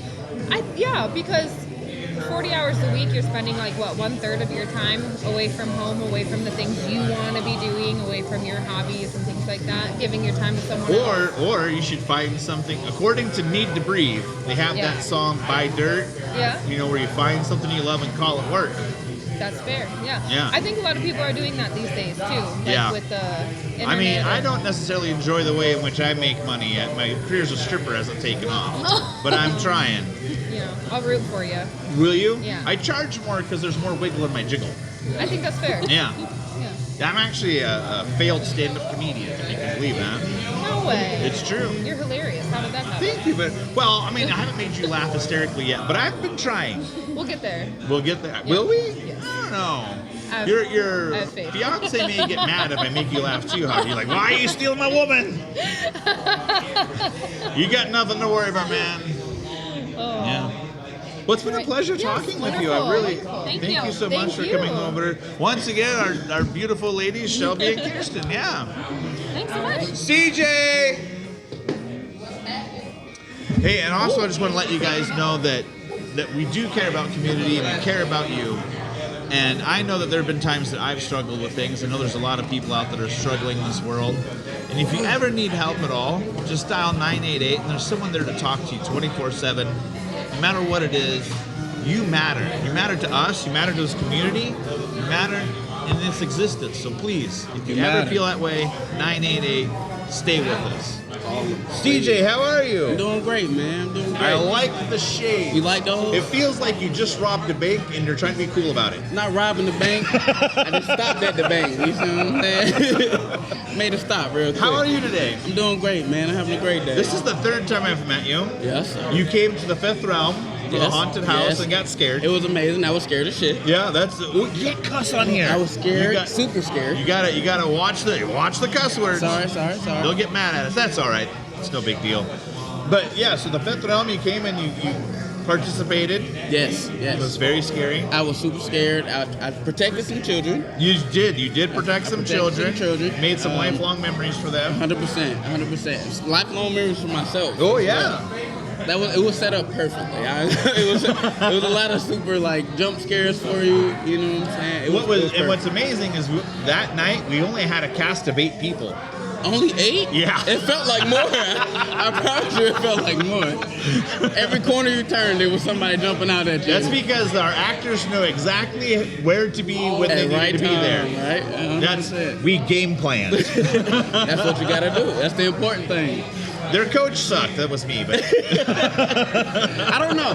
Yeah, because 40 hours a week, you're spending like what, 1/3 of your time away from home, away from the things you want to be doing, away from your hobbies and things like that, giving your time to someone else. Or you should find something. According to Need to Breathe, they have Yeah. that song "Buy Dirt." Yeah, You know, where you find something you love and call it work. that's fair. Yeah. Yeah. I think a lot of people are doing that these days too. Like Yeah. with the internet. I mean, I and- don't necessarily enjoy the way in which I make money yet. My career as a stripper hasn't taken off, but I'm trying. You know, I'll root for you. Will you? Yeah. I charge more because there's more wiggle in my jiggle. I think that's fair. Yeah. Yeah. I'm actually a failed stand-up comedian, if you can believe that. No way. It's true. You're hilarious. How did that happen? Thank you, but well, I mean, I haven't made you laugh hysterically yet, but I've been trying. We'll get there. We'll get there. Will we? Yes. I don't know. I Your have faith. fiance may get mad if I make you laugh too hard. You're like, why are you stealing my woman? You got nothing to worry about, man. Oh. Yeah. Well, it's been a pleasure Yes, talking with you. I wonderful, really wonderful. Thank thank you. you so Thank much for you. coming over. Once again, our beautiful ladies, Shelby and Kirsten. Yeah. Thanks so much. CJ! Hey, and also I just want to let you guys know that we do care about community and we care about you. And I know that there have been times that I've struggled with things. I know there's a lot of people out that are struggling in this world. And if you ever need help at all, just dial 988 and there's someone there to talk to you 24/7. No matter what it is, you matter. You matter to us, you matter to this community, you matter in this existence. So please, if you You ever matter. feel that way, 988, stay with us. CJ, how are I'm you? doing great, man. I'm doing great. I like the shade. You like those? It feels like you just robbed a bank and you're trying to be cool about it. Not robbing the bank. I just stopped at the bank. You see what I'm saying? Made a stop real quick. How are you today? I'm doing great, man. I'm having a great day. This is the third time I've met you. Yes, sir. You came to the Fifth Realm, to the Yes, haunted house, yes. and got scared. It was amazing. I was scared as shit. Yeah, that's. You can't cuss on here. I was scared, You got- super scared. You gotta watch the cuss words. Sorry. They'll get mad at us. That's all right. It's no big deal. But yeah, so the Fifth Realm, you came and you participated. Yes, It was yes. very scary. I was super scared. I protected some children. You did protect some protected children. some children. Made some lifelong memories for them. 100%. Lifelong memories for myself. Oh yeah. It was set up perfectly. It was a lot of super like jump scares for you. You know what I'm saying? It And perfect. what's amazing is that night we only had a cast of 8 people. Only 8? Yeah. It felt like more. I promise you, it felt like more. Every corner you turned, there was somebody jumping out at you. That's because our actors know exactly where to be when they at need right to be time, there. right? That's 100%. we game planned. That's what you gotta do. That's the important thing. Their coach sucked. That was me, but I don't know.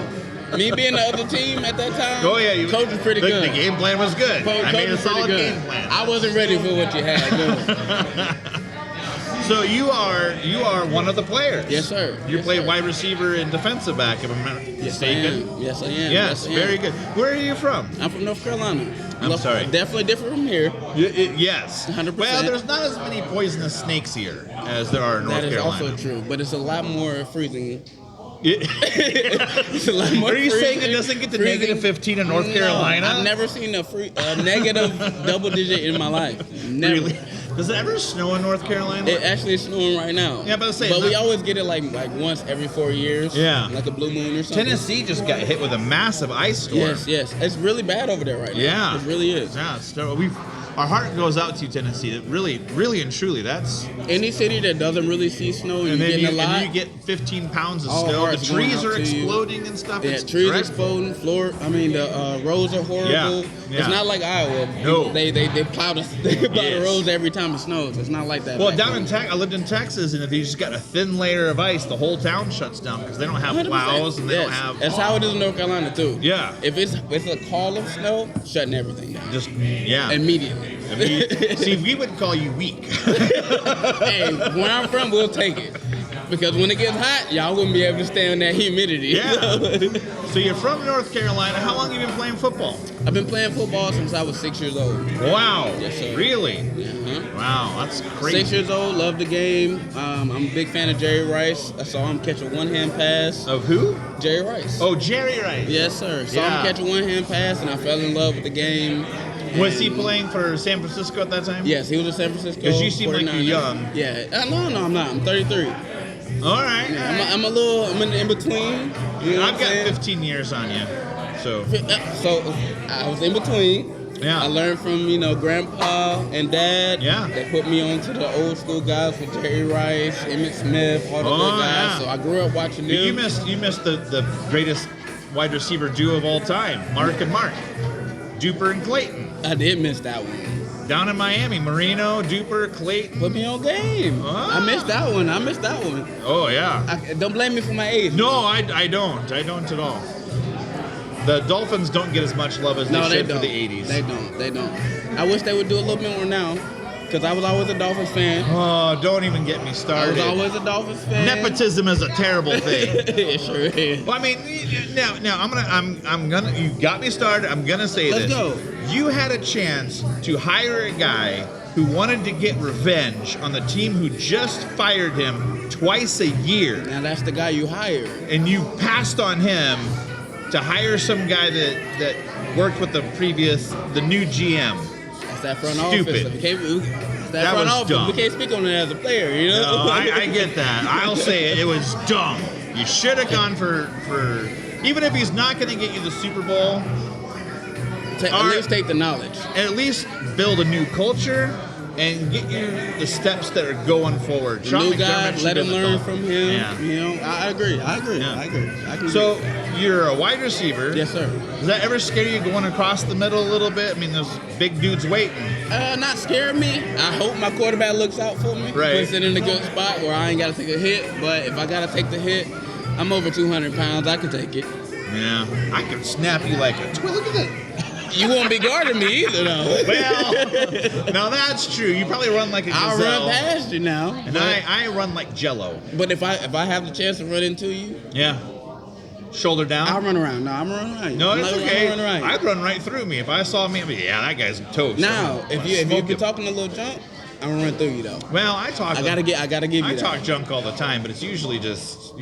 Me being the other team at that time, oh yeah, coach was pretty good. The game plan was good. I Coach made a was pretty solid good. game plan. I wasn't ready for what you had doing. So you are one of the players. Yes, sir. You Yes, play sir. wide receiver and defensive back, if I'm not mistaken. Yes, I am. Yes, I am. very good. Where are you from? I'm from North Carolina. I'm sorry. Definitely different from here. Yes. 100%. Well, there's not as many poisonous snakes here as there are in North That is Carolina. also true, but it's a lot more freezing. It's a lot more Are you saying it freezing- doesn't get to freezing. negative 15 in North No, Carolina? I've never seen a negative double digit in my life. Never. Really? Does it ever snow in North Carolina? It actually is snowing right now. Yeah, but I'm saying But we that- always get it like once every 4 years. Yeah. Like a blue moon or something. Tennessee just got hit with a massive ice storm. Yes. It's really bad over there right now. Yeah. It really is. Yeah, our heart goes out to you, Tennessee. That really and truly, that's. Any city that doesn't really see snow and, And you're then, getting a lot. and you get 15 pounds of All snow. The hearts going trees out are to you. exploding and stuff. Yeah, It's trees dreadful. exploding, the roads are horrible. Yeah. It's not like Iowa. No. They plow the Yes. roads every time it snows. It's not like that. Well, back down home. in Texas, I lived in Texas, and if you just got a thin layer of ice, the whole town shuts down because they don't have 100%. plows and they don't Yes. have. That's how it is in North Carolina too. Yeah. If it's a call of snow, shutting everything down Just yeah. immediately. I mean, see, we would call you weak. Hey, where I'm from, we'll take it. because when it gets hot, y'all wouldn't be able to stay in that humidity. Yeah. So you're from North Carolina. How long have you been playing football? I've been playing football since I was 6 years old. Wow. Yes, sir. Really? Uh-huh. Wow, that's crazy. 6 years old, love the game. I'm a big fan of Jerry Rice. I saw him catch a one-hand pass. Of who? Jerry Rice. Oh, Jerry Rice. Yes, sir. Saw Yeah. him catch a one-hand pass, and I fell in love with the game. Was he And- playing for San Francisco at that time? Yes, he was in San Francisco. 'Cause you seem like you're 49ers. young. Yeah. No, I'm not. I'm 33. All right. Yeah, I'm in between. You know what I've I'm got saying? 15 years on you. So, So I was in between. Yeah. I learned from, Grandpa and Dad. Yeah. They put me on to the old school guys with Jerry Rice, Emmitt Smith, all the good guys. yeah. So I grew up watching them. you missed the greatest wide receiver duo of all time, Mark and Mark. Duper and Clayton. I did miss that one. Down in Miami, Marino, Duper, Clayton. Put me on game. Ah. I missed that one. Oh, yeah. Don't blame me for my age. No, I don't. I don't at all. The Dolphins don't get as much love as they No, they should don't. for the 80s. They don't. I wish they would do a little bit more now, because I was always a Dolphins fan. Oh, don't even get me I started. was always a Dolphins fan. Nepotism is a terrible thing. It sure is. Well, I mean, now I'm gonna. You got me started. I'm gonna say Let's this. go. You had a chance to hire a guy who wanted to get revenge on the team who just fired him twice a year, Now that's the guy you hired. and you passed on him to hire some guy that worked with the new GM. That's that front Stupid. office. It's That front was office. dumb. We can't speak on it as a player, you know? No, I get that. I'll say it. It was dumb. You should have gone for even if he's not going to get you the Super Bowl, At least take the knowledge. at least build a new culture and get you the steps that are going forward. The Sean new McDermott guy, should let be him on the learn Dolphins. from him. Yeah. You know, I agree. Yeah. I can So agree with that. you're a wide receiver. Yes, sir. Does that ever scare you going across the middle a little bit? I mean, those big dudes waiting. Not scare me. I hope my quarterback looks out for me. Right. Puts it in a good spot where I ain't got to take a hit. But if I got to take the hit, I'm over 200 pounds. I can take it. Yeah, I can snap you like a twig. Look at that. You won't be guarding me either, though. Well, now that's true. You probably run like a gazelle. I'll run past you now. And but, I run like Jello. but if I have the chance to run into you, Yeah. Shoulder down. I'll run around. No, I'm running around you. No, it's okay. I'm running around you. I'd run right through me. If I saw me, I'd be, yeah, that guy's toast. Now, I'm if gonna you've smoke been him. talking a little junk, I'm gonna run through you though. Well, I talk. I gotta give you I that. talk junk all the time, but it's usually just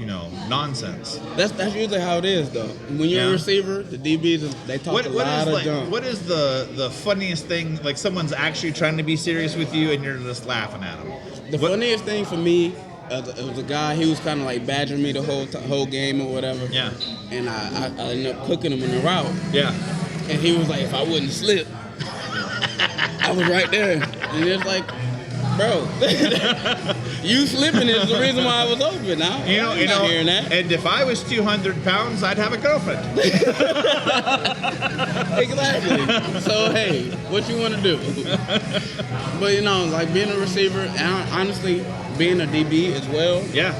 nonsense. That's usually how it is though. When you're Yeah. a receiver, the DBs they talk a lot of junk. what is the funniest thing? Like someone's actually trying to be serious with you, and you're just laughing at them. The funniest thing for me, it was a guy. He was kind of like badgering me the whole game or whatever. Yeah. And I ended up cooking him in the route, Yeah. and he was like, if I wouldn't slip, I was right there, and it's like, bro, you slipping is the reason why I was open. Now You know, I'm not hearing that. And if I was 200 pounds, I'd have a girlfriend. Exactly. So hey, what you want to do? But like being a receiver, and honestly, being a DB as well, Yeah.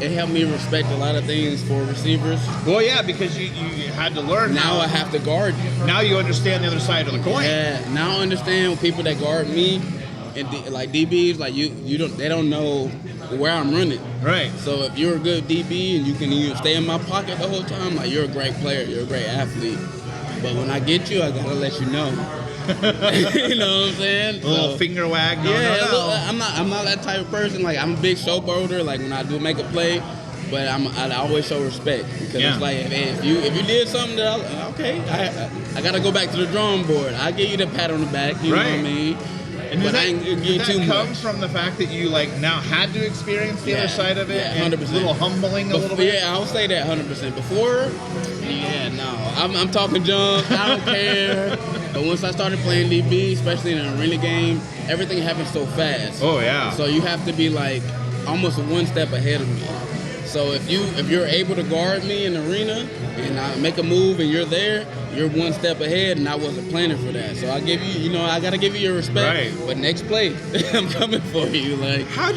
it helped me respect a lot of things for receivers. Well, yeah, because you had to learn. Now I have to guard you. Now you understand the other side of the coin. Yeah. Now I understand people that guard me, and like DBs, like they don't know where I'm running. Right. So if you're a good DB and you can stay in my pocket the whole time, like you're a great player, you're a great athlete. But when I get you, I gotta let you know. You know what I'm saying? A little So- finger wag. No, yeah, no, look, no. I'm not that type of person. Like I'm a big showboater. Like when I do make a play, but I always show respect because Yeah. it's like if you did something that I gotta go back to the drawing board. I give you the pat on the back. You know what I Right. mean? And does But I that, ain't does getting that too come much. from the fact that you now had to experience the Yeah. other side of it? Yeah, and 100%. A little humbling a little bit? Yeah, I'll say that 100%. Before, yeah, no, I'm talking junk. I don't care. But once I started playing DB, especially in an arena game, everything happens so fast. Oh, yeah. So you have to be like almost one step ahead of me. So if you're able to guard me in the arena and I make a move and you're there, you're one step ahead, and I wasn't planning for that. So I give you, I gotta give you your respect. Right. But next play, I'm coming for you. Like How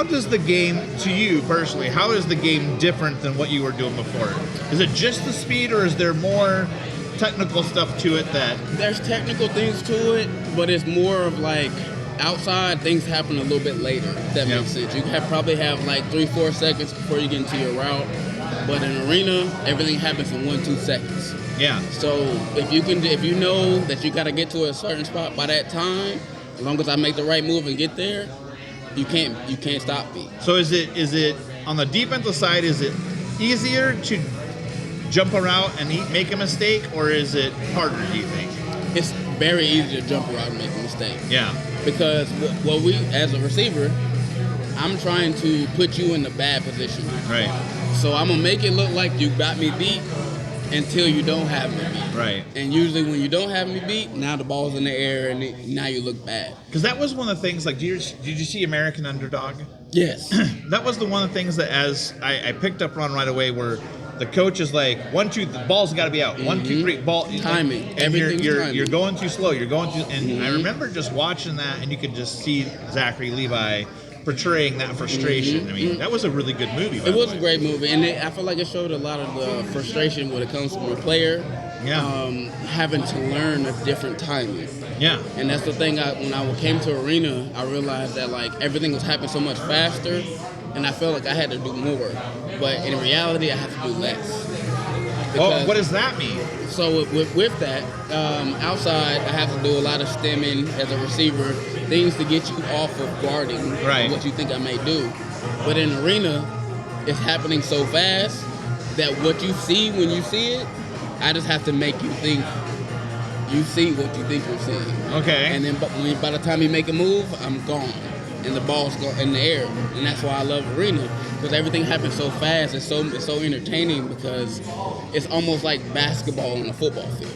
does the game, to you personally, how is the game different than what you were doing before? Is it just the speed, or is there more technical stuff to it that? there's technical things to it, but it's more of like outside, things happen a little bit later, if that makes sense. You probably have like 3-4 seconds before you get into your route. But in arena, everything happens in 1-2 seconds. Yeah. So if you know that you got to get to a certain spot by that time, as long as I make the right move and get there, you can't stop me. So is it on the defensive side? Is it easier to jump a route and make a mistake, or is it harder? Do you think? It's very easy to jump around and make a mistake. Yeah. Because what we, as a receiver, I'm trying to put you in the bad position. Right. So I'm gonna make it look like you got me beat until you don't have me beat. Right. And usually when you don't have me beat, now the ball's in the air and now you look bad. Because that was one of the things. Like, did you see American Underdog? Yes. That was the one of the things that as I picked up on right away, where the coach is like, 1, 2, the ball's got to be out. 1, 2, 3, ball. Timing. And Everything's you're timing. going too slow. You're going too. And I remember just watching that, and you could just see Zachary Levi portraying that frustration. I mean, that was a really good movie. By It the was way. a great movie, and I feel like it showed a lot of the frustration when it comes from a player having to learn a different timing. Yeah. And that's the thing. When I came to arena, I realized that like everything was happening so much faster, and I felt like I had to do more. But in reality, I have to do less. Oh, what does that mean? So with that, outside, I have to do a lot of stemming as a receiver, things to get you off of guarding what you think I may do. But in arena, it's happening so fast that what you see when you see it, I just have to make you think you see what you think you're seeing. Okay. And then by the time you make a move, I'm gone. And the ball's in the air. And that's why I love arena. Because everything happens so fast. It's so entertaining because it's almost like basketball on a football field.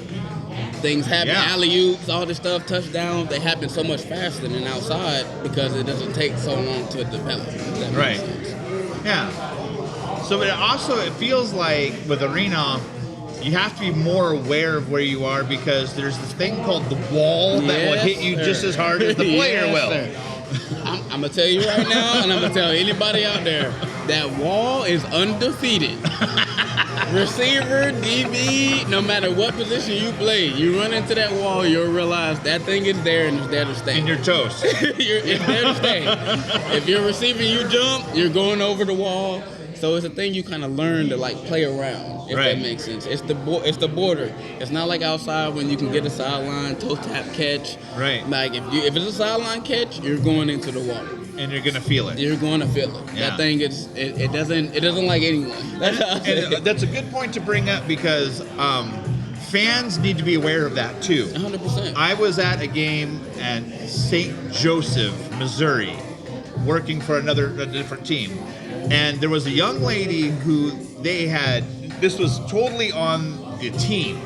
Things happen, alley-oops, all this stuff, touchdowns, they happen so much faster than outside because it doesn't take so long to develop. If that makes sense. Yeah. So it feels like with arena, you have to be more aware of where you are because there's this thing called the wall that will hit you just as hard as the player will. Sir. I'm going to tell you right now, and I'm going to tell anybody out there, that wall is undefeated. Receiver, DB, no matter what position you play, you run into that wall, you'll realize that thing is there and it's there to stay. And you're toast. It's there to stay. If you're receiving, you jump, you're going over the wall. So it's a thing you kind of learn to like play around, if that makes sense. It's the border. It's not like outside when you can get a sideline toe tap catch. Right. Like if it's a sideline catch, you're going into the water. And you're gonna feel it. You're going to feel it. Yeah. That thing it doesn't like anyone. And that's a good point to bring up because fans need to be aware of that too. 100%. I was at a game at St. Joseph, Missouri, working for a different team. And there was a young lady who this was totally on the team.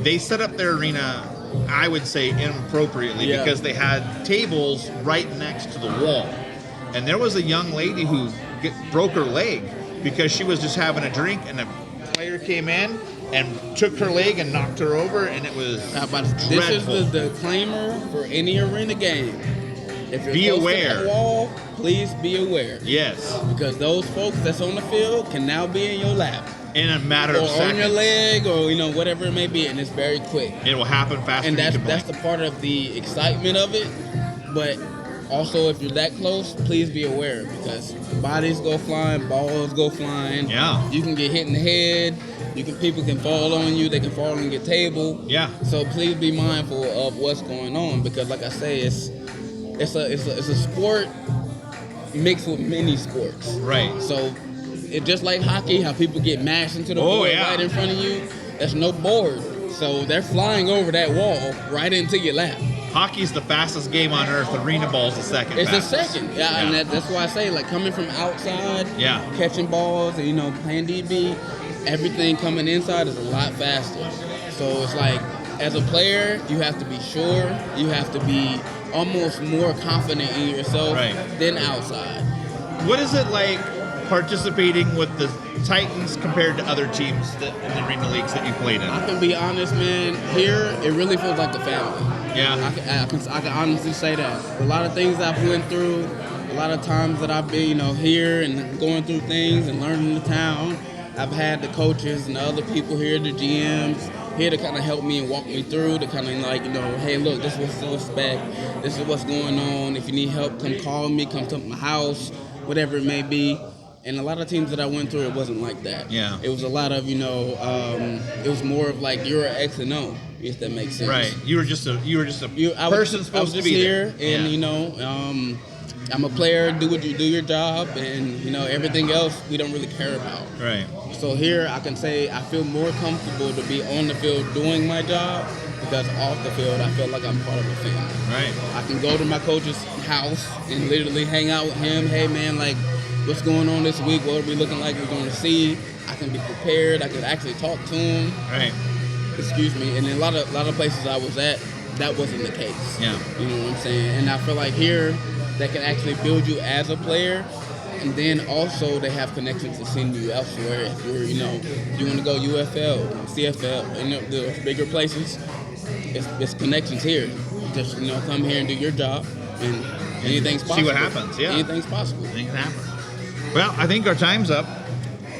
They set up their arena, I would say, inappropriately because they had tables right next to the wall. And there was a young lady who broke her leg because she was just having a drink and a player came in and took her leg and knocked her over, and it was dreadful. This is the disclaimer for any arena game. If you're Be close aware. to that wall, please be aware. Yes. Because those folks that's on the field can now be in your lap. In a matter of or seconds. on your leg, or whatever it may be, and it's very quick. It will happen faster. And than you can that's blink. the part of the excitement of it. But also, if you're that close, please be aware because bodies go flying, balls go flying. Yeah. You can get hit in the head. People can fall on you. They can fall on your table. Yeah. So please be mindful of what's going on because, like I say, it's a sport mixed with many sports. Right. So it just like hockey, how people get mashed into the board right in front of you. There's no board, so they're flying over that wall right into your lap. Hockey's the fastest game on earth. Arena ball's the second. It's fastest. the second, and that's why I say like coming from outside, catching balls, and playing DB, everything coming inside is a lot faster. So it's like as a player, you have to be sure, you have to be almost more confident in yourself than outside. What is it like participating with the Titans compared to other teams in the arena leagues that you played in? I can be honest, man. Here, it really feels like a family. Yeah. I can honestly say that. A lot of things I've went through, a lot of times that I've been, here and going through things and learning the town, I've had the coaches and the other people here, the GMs, here to kind of help me and walk me through, to kind of like, you know, hey, look, this is what's to expect. This is what's going on. If you need help, come call me, come to my house, whatever it may be. And a lot of teams that I went through, it wasn't like that. Yeah. It was a lot of, you know, it was more of like you're an X and O, if that makes sense. Right. You were just a I person was supposed to just be here, there. and Yeah. you know, I'm a player. Do your job, and you know everything else we don't really care about. Right. So here I can say I feel more comfortable to be on the field doing my job, because off the field I feel like I'm part of a family. Right. I can go to my coach's house and literally hang out with him. Hey man, like, what's going on this week? What are we looking like? We're going to see. I can be prepared. I can actually talk to him. Right. Excuse me. And in a lot of places I was at, that wasn't the case. Yeah. You know what I'm saying? And I feel like here, that can actually build you as a player. And then also they have connections to send you elsewhere. If you're, you know, if you want to go UFL, CFL, you know, the bigger places, it's connections here. Just, you know, come here and do your job, and anything's possible. See what happens, yeah. Anything's possible. Things happen. Well, I think our time's up.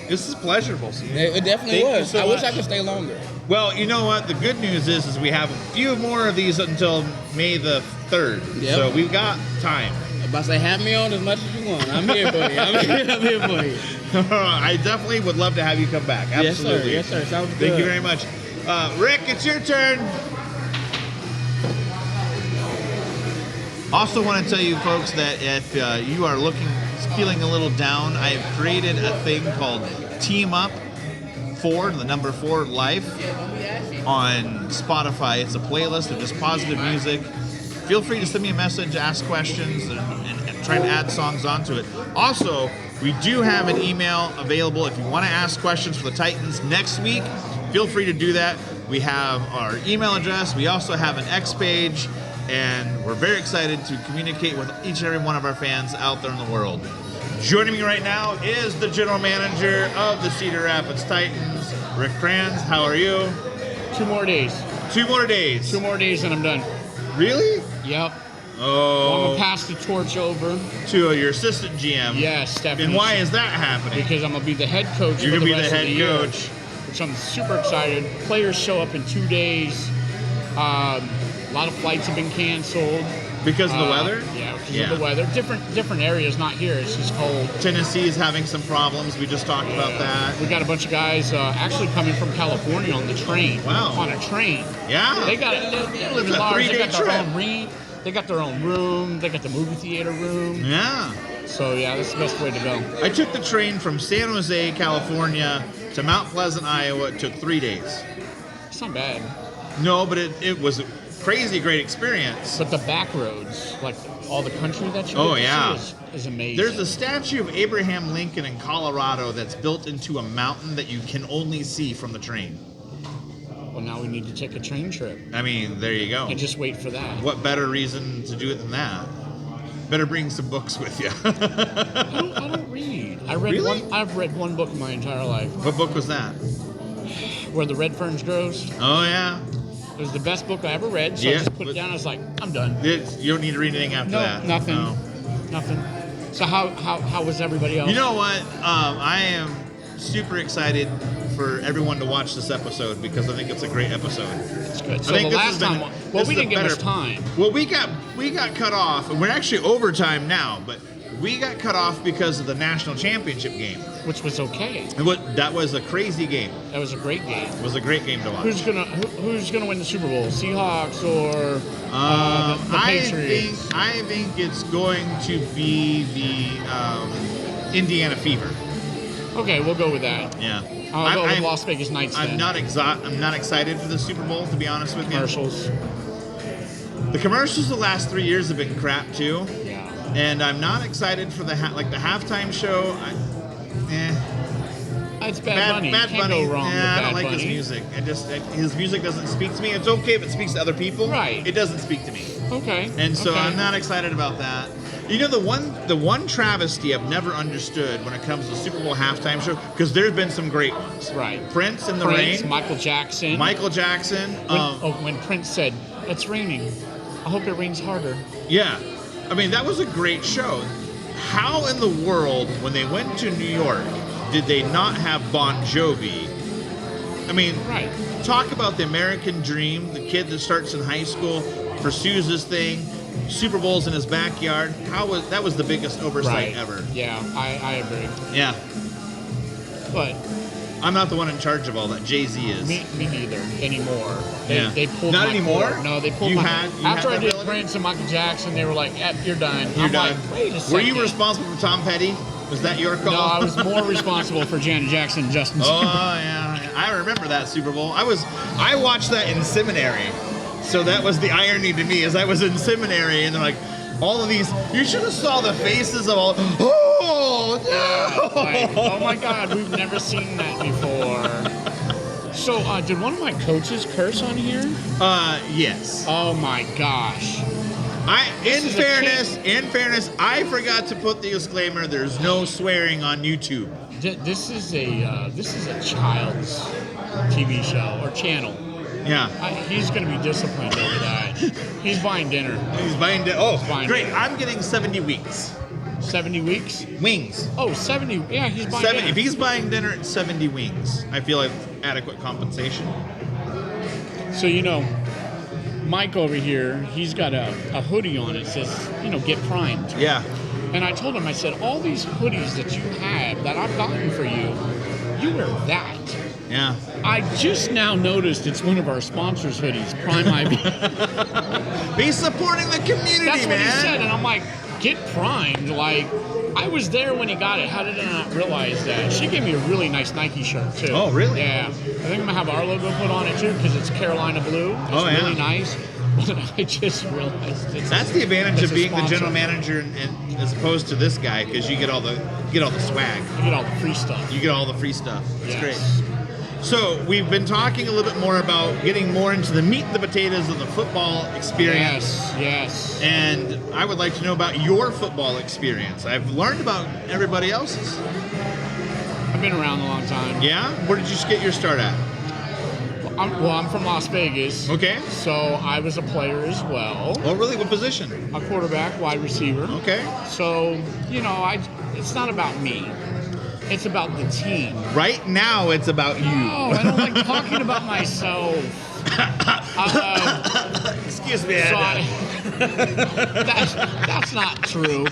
This is pleasurable. It definitely Thank you was. so I wish I much. could stay longer. Well, you know what? The good news is we have a few more of these until May the 3rd. Yep. So we've got time. I'm about to say, have me on as much as you want. I'm here for you. I'm here for you. I definitely would love to have you come back. Absolutely. Yes, sir. Sounds good. Thank you very much. Rick, it's your turn. Also want to tell you folks that if you are feeling a little down, I have created a thing called Team Up 4, the number 4 Life on Spotify. It's a playlist of just positive music. Feel free to send me a message, ask questions, and try to add songs onto it. Also, we do have an email available if you want to ask questions for the Titans next week. Feel free to do that. We have our email address. We also have an X page, and we're very excited to communicate with each and every one of our fans out there in the world. Joining me right now is the general manager of the Cedar Rapids Titans, Rick Kranz. How are you? 2 more days. 2 more days. 2 more days and I'm done. Really? Yep. I'm Oh, gonna pass the torch over. to your assistant GM. Yes, Stephanie. And why is that happening? Because I'm gonna be the head coach. You're for gonna be the rest of head year, coach. which I'm super excited. Players show up in 2 days. A lot of flights have been canceled. Because of the weather? Yeah, because of the weather. Different areas, not here. It's just cold. Tennessee is having some problems. We just talked about that. We got a bunch of guys actually coming from California on the train. Wow. On a train. Yeah. They live in It's a large. They 3-day got their trip. own They got their own room. They got the movie theater room. Yeah. So yeah, that's the best way to go. I took the train from San Jose, California to Mount Pleasant, Iowa. It took 3 days. It's not bad. No, but it was a crazy great experience. But the back roads, like all the country that you Oh, get to yeah. see is amazing. There's a statue of Abraham Lincoln in Colorado that's built into a mountain that you can only see from the train. Well, now we need to take a train trip I mean, there you go. and just wait for that. What better reason to do it than that? Better bring some books with you. I don't read. Really? I've read one book my entire life. What book was that? Where the Red Ferns Grows. Oh, yeah. It was the best book I ever read. So Yeah, I just put but- it down. I was like, I'm done. You don't need to read anything after No, that. nothing. No. Nothing. So how was everybody else? You know what? I am super excited for everyone to watch this episode because I think it's a great episode. It's good. So I think the this last has been- time, this well, is we a didn't get much better- time. Well, we got cut off, and we're actually overtime now, but we got cut off because of the national championship game. Which was okay. That was a crazy game. That was a great game. It was a great game to watch. Who's gonna win the Super Bowl? Seahawks or the Patriots? I think it's going to be the Indiana Fever. Okay, we'll go with that. Yeah. I'll go with Las Vegas Knights. I'm then. not excited for the Super Bowl, to be honest with you. Commercials. The commercials the last 3 years have been crap too, Yeah. and I'm not excited for the halftime show. It's Bad Bunny. Bad you can't Bunny. go wrong with I Bad don't like Bunny. his music. His music doesn't speak to me. It's okay if it speaks to other people. Right. It doesn't speak to me, Okay. and so okay. I'm not excited about that. You know, the one travesty I've never understood when it comes to the Super Bowl halftime show, because there's been some great ones. Right. Prince in the Prince, Rain. Michael Jackson. Michael Jackson. When Prince said, "It's raining. I hope it rains harder." Yeah. I mean, that was a great show. How in the world, when they went to New York, did they not have Bon Jovi I mean, Right. talk about the American dream. The kid that starts in high school, pursues this thing, Super Bowls in his backyard. That was the biggest oversight ever. Yeah, I agree. Yeah. But I'm not the one in charge of all that. Jay-Z is. me neither anymore. Yeah. They pulled Not my anymore? cord. No, they pulled You my had after that I did ability? Prince and Michael Jackson. They were like, "Yep, you're done." You're I'm done. like, wait a Were second. you responsible for Tom Petty? Was that your call? No, I was more responsible for Janet Jackson and Justin. Oh Timberlake. yeah, I remember that Super Bowl. I watched that in seminary, so that was the irony to me. As I was in seminary, and they're like, all of these. You should have saw the faces of all. Oh no! Like, oh my God, we've never seen that before. So, did one of my coaches curse on here? Yes. Oh my gosh. In is a fairness, I forgot to put the disclaimer. There's no swearing on YouTube. This is a child's TV show or channel. Yeah. He's going to be disciplined over that. He's buying dinner. He's buying. buying Great! it. I'm getting 70 weeks. 70 weeks? Wings. Oh, 70. Yeah, he's buying dinner. If he's buying dinner at 70 wings, I feel like adequate compensation. So, Mike over here, he's got a hoodie on. It says, get primed. Yeah. And I told him, I said, all these hoodies that you have that I've gotten for you, you wear that. Yeah. I just now noticed it's one of our sponsors' hoodies, Prime IB. Be supporting the community, That's what man. he said, and I'm like, get primed. Like, I was there when he got it. How did I not realize that? She gave me a really nice Nike shirt, too. Oh, really? Yeah. I think I'm going to have our logo put on it, too, because it's Carolina blue. It's Oh, yeah. really nice. But I just realized That's the advantage it's of a being the sponsor. general manager, and as opposed to this guy, because you get all the swag. You get all the free stuff. You get all the free stuff. It's Yes. great. So we've been talking a little bit more about getting more into the meat and the potatoes of the football experience. Yes. And I would like to know about your football experience. I've learned about everybody else's. I've been around a long time. Yeah? Where did you get your start at? I'm from Las Vegas. Okay. So I was a player as well. Oh, really? What position? A quarterback, wide receiver. Okay. So, it's not about me. It's about the team. Right now, it's about you. Oh, I don't like talking about myself. Excuse me. So Anna. that's not true.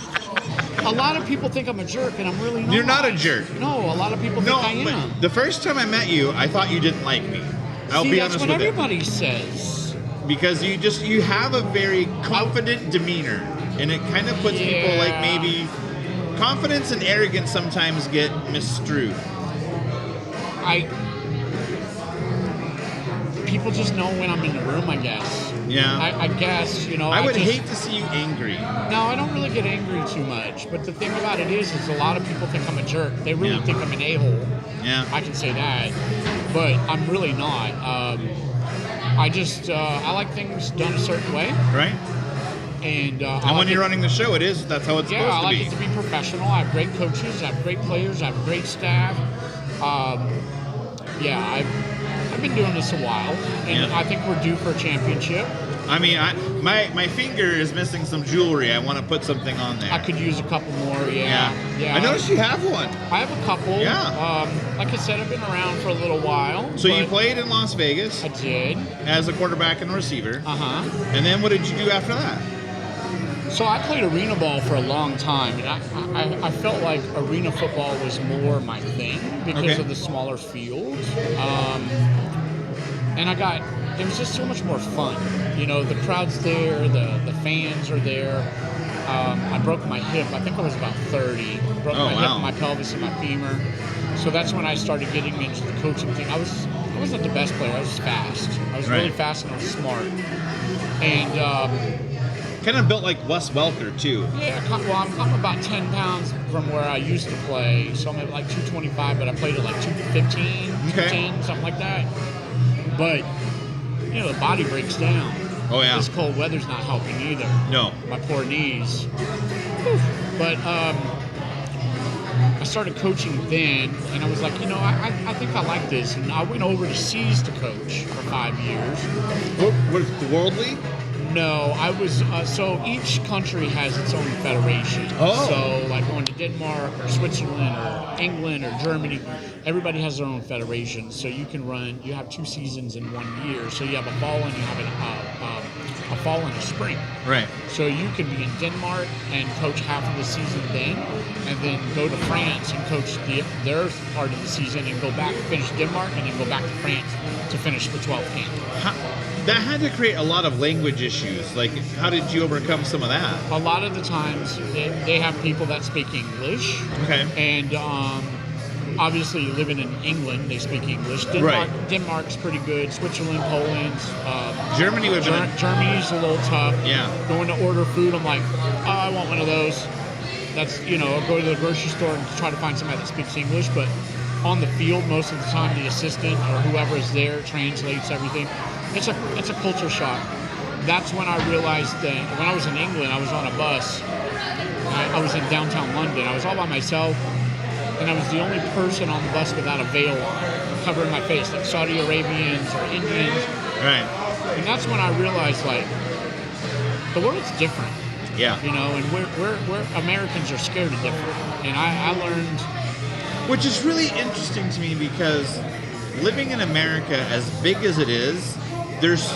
A lot of people think I'm a jerk, and I'm really not. You're not a jerk. No, a lot of people No, think I am. but the first time I met you, I thought you didn't like me. I'll See, be that's honest what with you. everybody says. Because you have a very confident demeanor, and it kind of puts people like Yeah. maybe confidence and arrogance sometimes get misstrued. People just know when I'm in the room, I guess. Yeah. I guess, I would hate to see you angry. No, I don't really get angry too much. But the thing about it is a lot of people think I'm a jerk. They really Yeah. think I'm an a-hole. Yeah. I can say that. But I'm really not. I like things done a certain way. Right? And And when you're running the show, that's how it's Yeah, I supposed like to it to be. be professional. I have great coaches. I have great players. I have great staff. I've been doing this a while, and Yeah. I think we're due for a championship. I mean, my finger is missing some jewelry. I want to put something on there. I could use a couple more. Yeah. I noticed you have one. I have a couple. Yeah. Like I said, I've been around for a little while. So you but played in Las Vegas I did. as a quarterback and a receiver. Uh-huh. And then what did you do after that? So I played arena ball for a long time, and I felt like arena football was more my thing because Okay. of the smaller field. And it was just so much more fun. The crowd's there, the fans are there. I broke my hip. I think I was about 30. Broke Oh, my wow. hip, my pelvis, and my femur. So that's when I started getting into the coaching thing. I wasn't the best player. I was fast. I was really Right. fast and I was smart. And Kind of built like Wes Welker too. yeah, I'm about 10 pounds from where I used to play. So I'm at like 225, but I played at like 215, Okay. 210, something like that. But the body breaks down. Oh yeah. This cold weather's not helping either. No. My poor knees. Whew. But I started coaching then, and I was like, I think I like this. And I went over to C's to coach for 5 years. What the World League? No, I was. So each country has its own federation. Oh. So like going to Denmark or Switzerland or England or Germany, everybody has their own federation. So you can run. You have 2 seasons in 1 year. So you have a fall and you have a fall and a spring. Right. So you can be in Denmark and coach half of the season then, and then go to France and coach their part of the season, and go back and finish Denmark, and then go back to France to finish the 12th game. That had to create a lot of language issues. Like, how did you overcome some of that? A lot of the times they have people that speak English. Okay. And obviously living in England, they speak English. Right. Denmark's pretty good. Switzerland, Poland. Germany would have been. Germany's a little tough. Yeah. Going to order food, I'm like, oh, I want one of those. That's, I'll go to the grocery store and try to find somebody that speaks English, but on the field, most of the time, the assistant or whoever is there translates everything. It's a culture shock. That's when I realized that when I was in England, I was on a bus. I was in downtown London. I was all by myself, and I was the only person on the bus without a veil on, covering my face, like Saudi Arabians or Indians. Right. And that's when I realized, like, the world's different. Yeah. And we're Americans are scared of different. And I learned. Which is really interesting to me because living in America, as big as it is, there's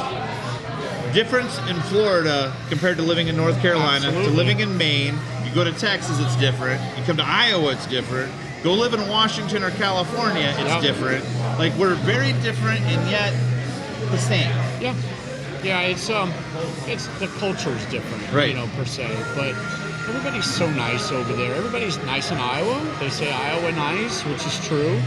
difference in Florida compared to living in North Carolina, Absolutely. to living in Maine. You go to Texas, it's different. You come to Iowa, it's different. Go live in Washington or California, it's Yep. different. Like, we're very different and yet the same. Yeah. Yeah, it's the culture's different, Right. Per se. But everybody's so nice over there. Everybody's nice in Iowa. They say Iowa nice, which is true.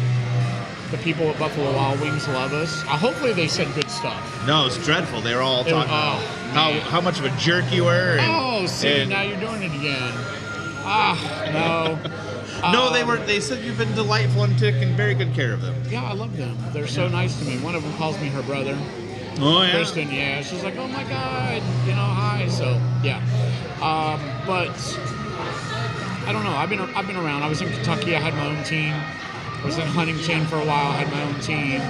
The people at Buffalo Wild Wings love us. Hopefully they said good stuff. No, it's dreadful. They were all talking about man. how much of a jerk you were. And, and- now you're doing it again. No. No, they said you've been delightful and taken very good care of them. Yeah, I love them. They're so nice to me. One of them calls me her brother. Oh, yeah. Kristen, yeah. She's like, oh my God, hi. So, yeah. But I don't know. I've been around. I was in Kentucky. I had my own team. I was in Huntington for a while. I had my own team.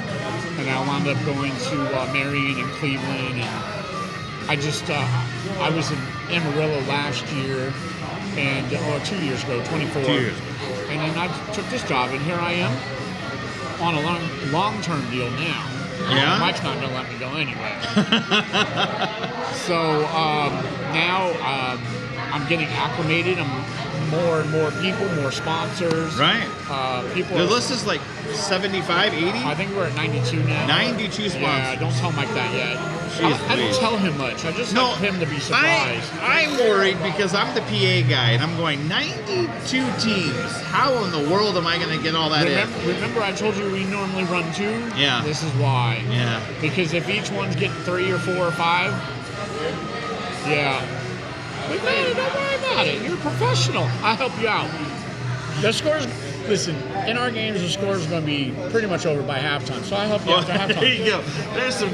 And I wound up going to Marion and Cleveland. And I just, I was in Amarillo last year. Or 2 years ago, 24. 2 years. And then I took this job. And here I am on a long-term deal now. Yeah? Mike's not going to let me go anyway. So now I'm getting acclimated. I'm more and more people, more sponsors. Right. People. The list is like 75, 80? I think we're at 92 now. 92 sponsors. Yeah, don't tell Mike that yet. Jeez I don't Louise. tell him much. I just like him to be surprised. I'm worried because I'm the PA guy and I'm going 92 teams. How in the world am I going to get all that Remember I told you we normally run 2? Yeah. This is why. Yeah. Because if each one's getting 3 or 4 or 5, yeah. But man, don't worry about it. You're a professional. I'll help you out. The scores, listen, in our games, the score is going to be pretty much over by halftime. So I'll help you after halftime. There you go. There's some.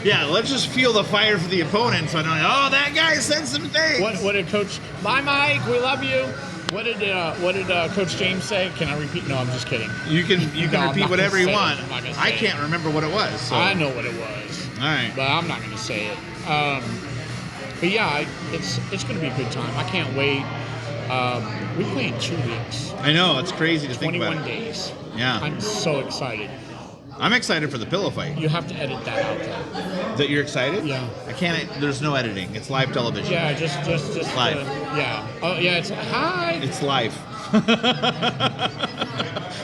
Yeah, let's just feel the fire for the opponent. So I know. Oh, that guy said some things. What did Coach? Bye, Mike. We love you. What did Coach James say? Can I repeat? No, I'm just kidding. You can No, I'm repeat not whatever gonna you say want. it. I'm not gonna I say can't remember what it was. So. I know what it was. All right. But I'm not going to say it. But yeah, it's going to be a good time. I can't wait. We play in 2 weeks. I know, it's crazy to think about 21 it. days. Yeah. I'm so excited. I'm excited for the pillow fight. You have to edit that out though. That you're excited? Yeah. I can't. There's no editing. It's live television. Yeah, just Live. yeah. Oh yeah, it's hi. It's live.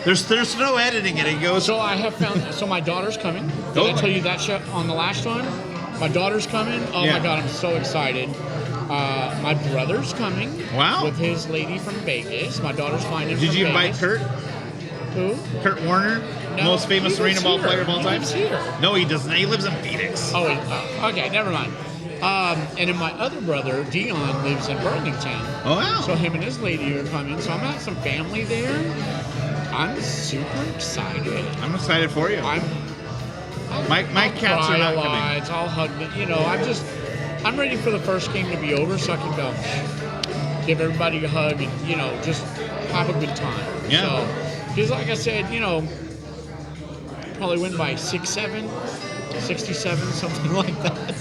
There's no editing it. It goes. So I have found. So my daughter's coming. Did Oh. I tell you that shit on the last one? My daughter's coming. Oh Yeah. my god, I'm so excited. My brother's coming. Wow. With his lady from Vegas. My daughter's flying in Did from you invite Vegas. Kurt? Who? Kurt Warner, No, most famous he lives arena ball here. player of all He time. lives here. No, he doesn't. He lives in Phoenix. Oh, okay, never mind. And then my other brother, Dion, lives in Burlington. Oh, wow. So him and his lady are coming. So I'm at some family there. I'm super excited. I'm excited for you. My My cats are not coming. I'll hug them. I'm ready for the first game to be over so I can go give everybody a hug and, just have a good time. Yeah. So, because like I said, probably win by 6-7, 67, something like that.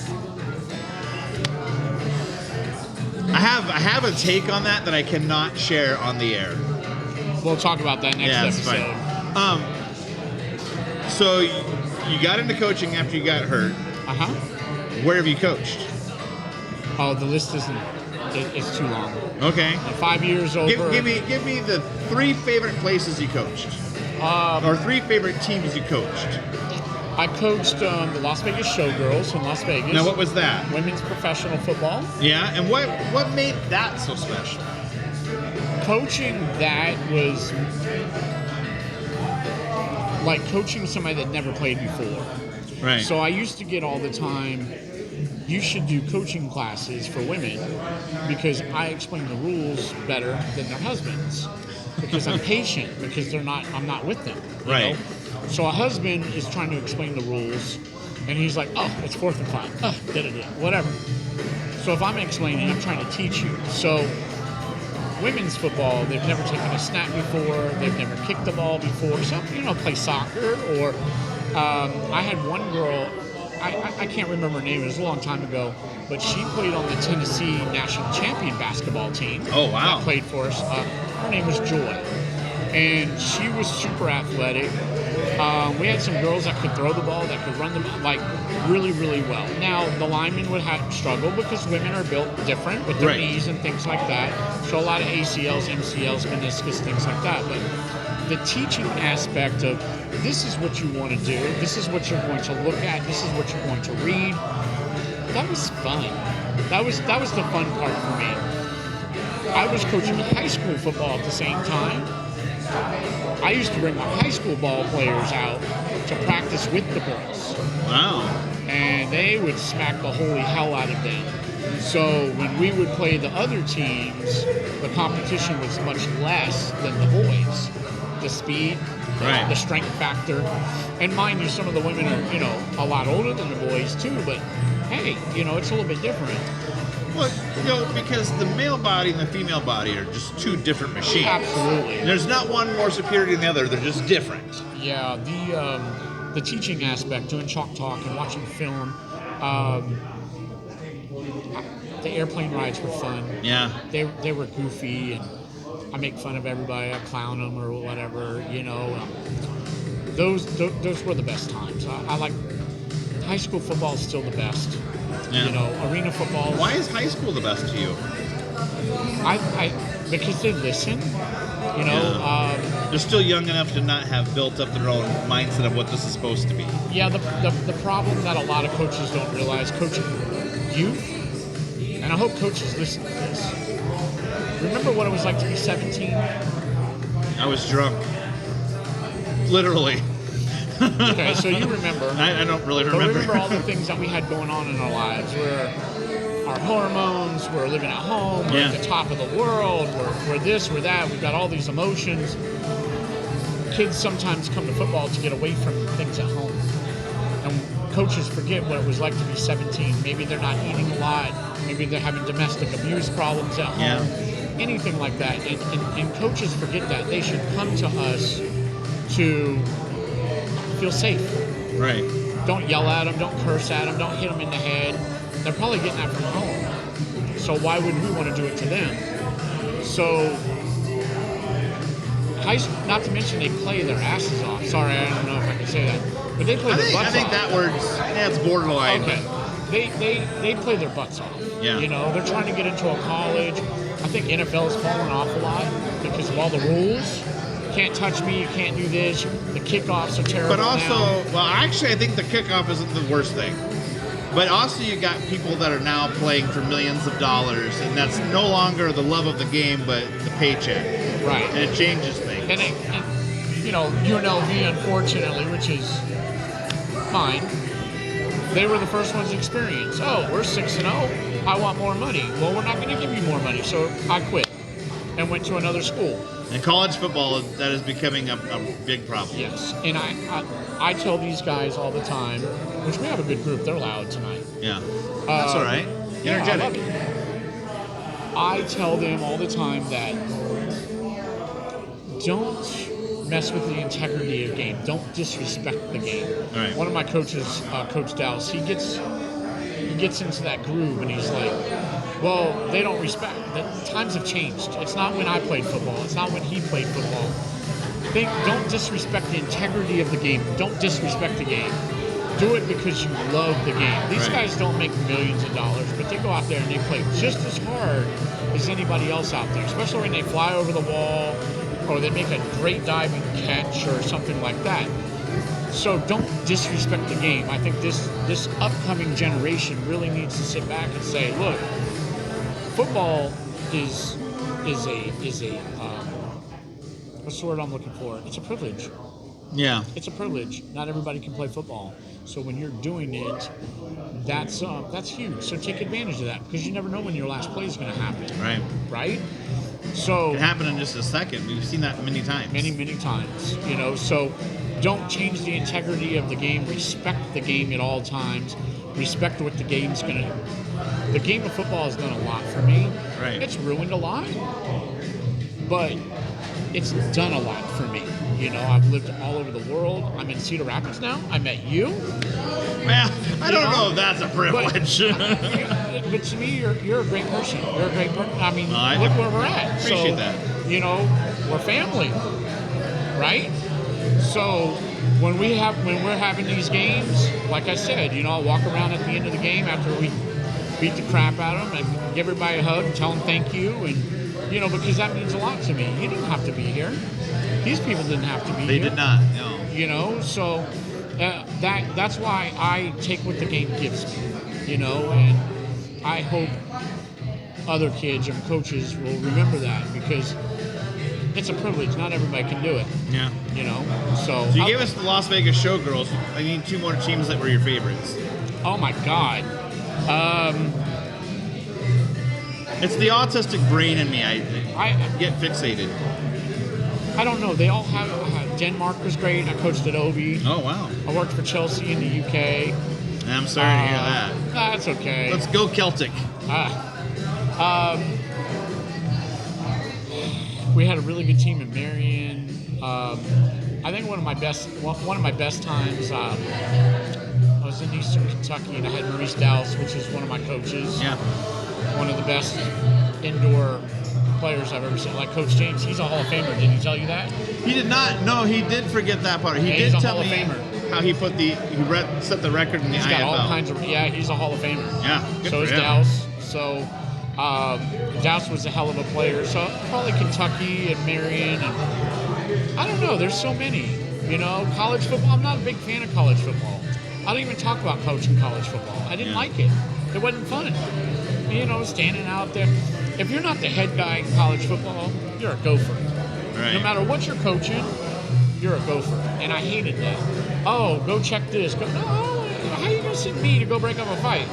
have a take on that I cannot share on the air. We'll talk about that next Yeah, it's episode. fine. So you got into coaching after you got hurt. Uh-huh. Where have you coached? Oh, the list isn't. It's too long. Okay. 5 years over. Give me the 3 favorite places you coached, or 3 favorite teams you coached. I coached the Las Vegas Showgirls in Las Vegas. Now, what was that? Women's professional football. Yeah, and what made that so special? Coaching that was like coaching somebody that never played before. Right. So I used to get all the time, you should do coaching classes for women because I explain the rules better than their husbands. Because I'm patient, because I'm not with them. you Right. know? So a husband is trying to explain the rules and he's like, oh, it's 4th and 5. Oh, whatever. So if I'm explaining, I'm trying to teach you. So women's football, they've never taken a snap before, they've never kicked the ball before. Some, play soccer, or I had one girl, I can't remember her name, it was a long time ago, but she played on the Tennessee national champion basketball team. Oh, wow. That played for us. Her name was Joy, and she was super athletic. We had some girls that could throw the ball, that could run the ball, like really, really well. Now, the linemen would have struggle because women are built different with their Right. knees and things like that. So a lot of ACLs, MCLs, meniscus, things like that. But the teaching aspect of this is what you want to do, this is what you're going to look at, this is what you're going to read, that was fun. That was the fun part for me. I was coaching high school football at the same time. I used to bring my high school ball players out to practice with the girls, Wow. and they would smack the holy hell out of them. So when we would play the other teams, the competition was much less than the boys. The speed, Right. the strength factor, and mind you, some of the women are, a lot older than the boys too, but hey, it's a little bit different. Well, because the male body and the female body are just 2 different machines. Absolutely. There's not one more superior than the other. They're just different. Yeah, the teaching aspect, doing chalk talk and watching film, the airplane rides were fun. Yeah. They were goofy, and I make fun of everybody. I clown them or whatever. Those were the best times. I like high school football is still the best. Yeah. Arena football. Why is high school the best to you? Because they listen. They're still young enough to not have built up their own mindset of what this is supposed to be. Yeah, the problem that a lot of coaches don't realize, coaching youth, and I hope coaches listen to this. Remember what it was like to be 17? I was drunk. Literally. Okay, so you remember. I don't really But remember. remember all the things that we had going on in our lives, where our hormones, we're living at home, we're at the top of the world, we're this, we're that, we've got all these emotions. Kids sometimes come to football to get away from things at home. And coaches forget what it was like to be 17. Maybe they're not eating a lot, maybe they're having domestic abuse problems at home, anything like that. And coaches forget that. They should come to us to feel safe. Right. Don't yell at them, don't curse at them, don't hit them in the head. They're probably getting that from home. So why would we want to do it to them? So, not to mention they play their asses off. Sorry, I don't know if I can say that. But they play their butts off. I think that word's, it's borderline. Okay. They play their butts off. Yeah. They're trying to get into a college. I think NFL's fallen off a lot because of all the rules. Can't touch me, you can't do this. The kickoffs are terrible. But also, now. well, actually, I think the kickoff isn't the worst thing. But also, you got people that are now playing for millions of dollars, and that's no longer the love of the game, but the paycheck. Right. And it changes things. And UNLV, unfortunately, which is fine, they were the first ones to experience. Oh, we're 6-0. I want more money. Well, we're not going to give you more money, so I quit and went to another school. In college football, that is becoming a big problem. Yes, and I tell these guys all the time, which we have a good group. They're loud tonight. Yeah. That's all right. Yeah, I Energetic. love it. I tell them all the time that don't mess with the integrity of the game. Don't disrespect the game. All right. One of my coaches, Coach Dallas, he gets into that groove, and he's like, Well, they don't respect. The times have changed. It's not when I played football. It's not when he played football. Don't disrespect the integrity of the game. Don't disrespect the game. Do it because you love the game. These guys don't make millions of dollars, but they go out there and they play just as hard as anybody else out there, especially when they fly over the wall or they make a great diving catch or something like that. So don't disrespect the game. I think this upcoming generation really needs to sit back and say, look, football is a what's the word I'm looking for? It's a privilege. Yeah. It's a privilege. Not everybody can play football. So when you're doing it, that's huge. So take advantage of that because you never know when your last play is going to happen. Right. Right? So It can happen in just a second. We've seen that many times. many times, so don't change the integrity of the game. Respect the game at all times. Respect what the game's going to do. The game of football has done a lot for me. Right. It's ruined a lot. But it's done a lot for me. I've lived all over the world. I'm in Cedar Rapids now. I met you. Well, I don't know if that's a privilege. But to me, you're a great person. You're a great person. I mean, I look where we're at. appreciate so, that. We're family, right? So when we're having these games, like I said, I'll walk around at the end of the game after we beat the crap out of them and give everybody a hug and tell them thank you, and because that means a lot to me. You didn't have to be here. These people didn't have to be They here. did not, no. So that's why I take what the game gives me, and I hope other kids and coaches will remember that because it's a privilege. Not everybody can do it. Yeah. So You gave us the Las Vegas Showgirls. I need two more teams that were your favorites. Oh my God. It's the autistic brain in me. I get fixated. I don't know. They all have. Denmark was great. I coached at Obi. Oh, wow. I worked for Chelsea in the UK. I'm sorry to hear that. That's okay. Let's go Celtic. We had a really good team in Marion. I think one of my best times. I was in Eastern Kentucky and I had Maurice Dowse, which is one of my coaches. Yeah. One of the best indoor players I've ever seen. Like Coach James, he's a Hall of Famer. Did he tell you that? He did not. No, he did forget that part. He He's did a tell Hall of me Famer. how he set the record in the He's IFL. got all kinds of. Yeah, he's a Hall of Famer. Yeah, good So for is him. Dowse. So Dowse was a hell of a player. So probably Kentucky and Marion and I don't know. There's so many. College football. I'm not a big fan of college football. I don't even talk about coaching college football. I didn't like it. It wasn't fun. Standing out there. If you're not the head guy in college football, you're a gopher. Right. No matter what you're coaching, you're a gopher. And I hated that. Oh, go check this. No, how are you going to send me to go break up a fight?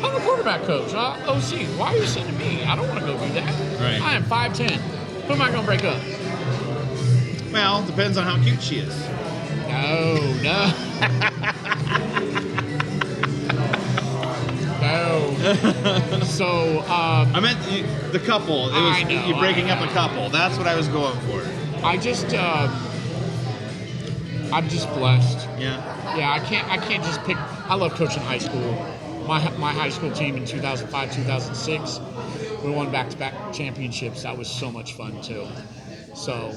I'm a quarterback coach, OC. Why are you sending me? I don't want to go do that. Right. I am 5'10". Who am I going to break up? Well, depends on how cute she is. No. No. So, I meant the couple. It was I know, you breaking I up a know. couple. That's what I was going for. I'm just blessed. Yeah. Yeah, I can't just pick. I love coaching high school. My high school team in 2005, 2006, we won back-to-back championships. That was so much fun too. So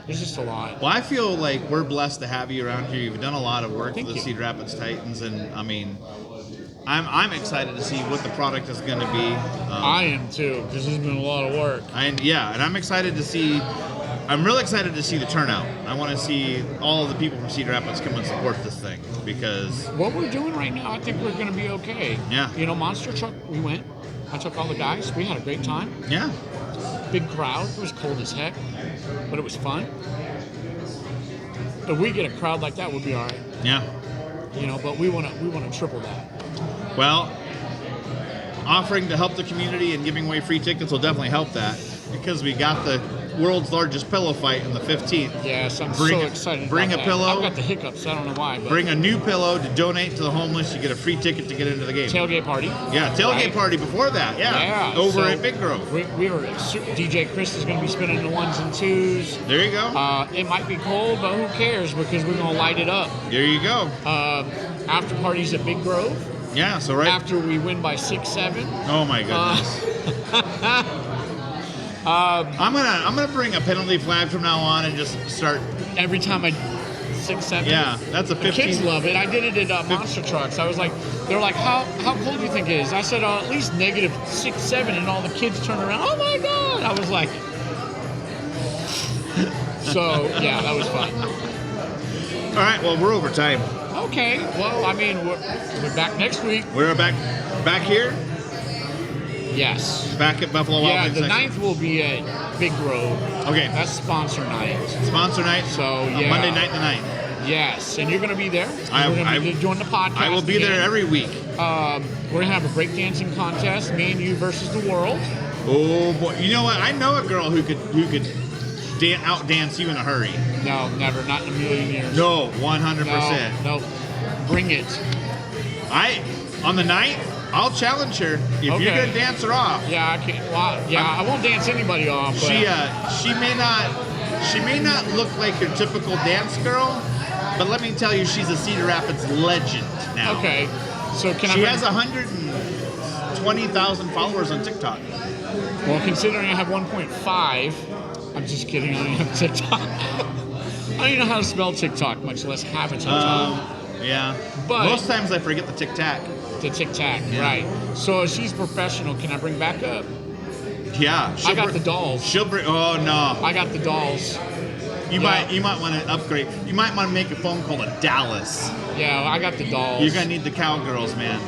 there's just a lot. Well, I feel like we're blessed to have you around here. You've done a lot of work Thank for the you. Cedar Rapids Titans, and I mean, I'm excited to see what the product is going to be. I am too, because this has been a lot of work. And I'm excited to see. I'm really excited to see the turnout. I want to see all of the people from Cedar Rapids come and support this thing because What we're doing right now, I think we're going to be okay. Yeah. Monster Truck, we went. I took all the guys. We had a great time. yeah, Big crowd. It was cold as heck, but it was fun. If we get a crowd like that, we'll be all right. yeah. But we want to triple that. Well, offering to help the community and giving away free tickets will definitely help that because we got the world's largest pillow fight on the 15th. Yes, I'm Bring so a- excited. bring about a that. pillow. I've got the hiccups. I don't know why. But Bring a new pillow to donate to the homeless. You get a free ticket to get into the game. tailgate party. Yeah, tailgate Right? party before that. Yeah, Yeah. over so at Big Grove. We were. DJ Chris is going to be spinning the ones and twos. There you go. It might be cold, but who cares? Because we're going to light it up. There you go. After parties at Big Grove. Yeah, so right. after we win by 6-7. Oh my goodness. I'm gonna bring a penalty flag from now on and just start. Every time I 6-7. Yeah, that's a The 15. kids love it. I did it at Monster Trucks. I was like, they're like, how cold do you think it is? I said, at least -6-7, and all the kids turn around. Oh my god! I was like, so yeah, that was fun. All right, well we're over time. Okay, well, I mean, we're back next week. We're back here, Yes. back at Buffalo Wild Yeah, Wings. the next 9th will be at Big Grove. Okay. That's sponsor night. week. Sponsor night. So, on yeah. Monday night the 9th. Yes, and you're going to be there. I- We're going I- to be doing the podcast. I will be there again. every week. We're going to have a breakdancing contest, me and you versus the world. Oh boy, you know what? I know a girl who could outdance you in a hurry. No, never, not in a million years. No, 100%. No, bring it. On the night, I'll challenge her if you're Okay. gonna dance her off. Yeah, I can't. Well, yeah, I won't dance anybody off. But She may not look like your typical dance girl, but let me tell you, she's a Cedar Rapids legend now. okay. So can She I? has 120,000 followers on TikTok. Well, considering I have 1.5, I'm just kidding. I don't have TikTok. I don't even know how to spell TikTok, much less have a TikTok. Yeah. But- most times I forget the Tic Tac. The TikTok, Yeah. right? So if she's professional, can I bring back up? Yeah. I got the dolls. She'll bring. Oh no. I got the dolls. You Yeah. might want to upgrade. You might want to make a phone call to Dallas. Yeah, I got the dolls. You're gonna need the cowgirls, man.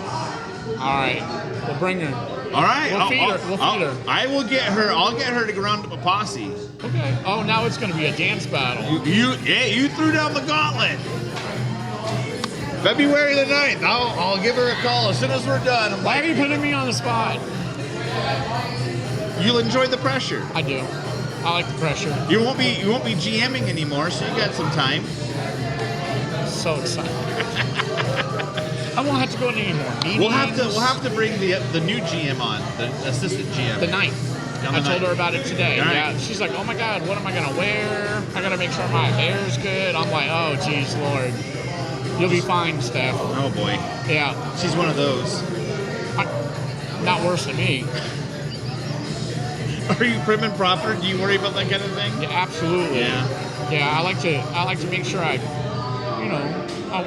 All right, we'll bring her. All right. We'll feed her. We'll feed her. I will get her. I'll get her to round up a posse. Okay. Oh, now it's going to be a dance battle. You threw down the gauntlet. February the 9th. I'll give her a call as soon as we're done. I'm Why like, are you putting me on the spot? you'll enjoy the pressure. I do. I like the pressure. You won't be GMing anymore, so you got some time. So excited. I won't have to go to any more meetings. We'll have to bring the new GM on, the assistant GM. The 9th. On I the told 9th. her about it today. All right. Yeah, she's like, oh my God, what am I gonna wear? I gotta make sure my hair's good. I'm like, oh geez, Lord, you'll be fine, Steph. Oh boy, Yeah, she's one of those. not worse than me. Are you prim and proper? Do you worry about that kind of thing? Yeah, absolutely. Yeah. Yeah, I like to make sure I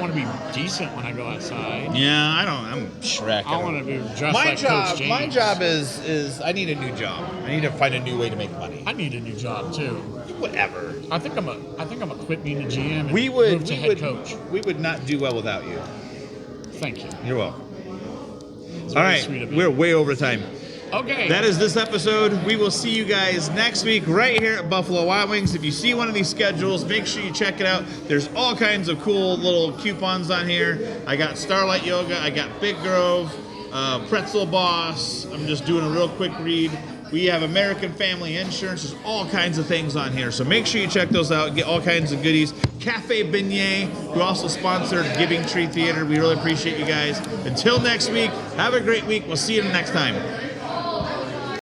want to be decent when I go outside. Yeah, I'm Shrek. I want to be dressed like Coach James. My job is I need a new job. I need to find a new way to make money. I need a new job too. Whatever. I think I'm a quit being a GM and We move to head coach. We would not do well without you. Thank you. You're welcome. It's All very right, sweet of you. we're way over time. Okay. That is this episode. We will see you guys next week right here at Buffalo Wild Wings. If you see one of these schedules, make sure you check it out. There's all kinds of cool little coupons on here. I got Starlight Yoga. I got Big Grove, Pretzel Boss. I'm just doing a real quick read. We have American Family Insurance. There's all kinds of things on here. So make sure you check those out. Get all kinds of goodies. Cafe Beignet, who also sponsored Giving Tree Theater. We really appreciate you guys. Until next week, have a great week. We'll see you next time.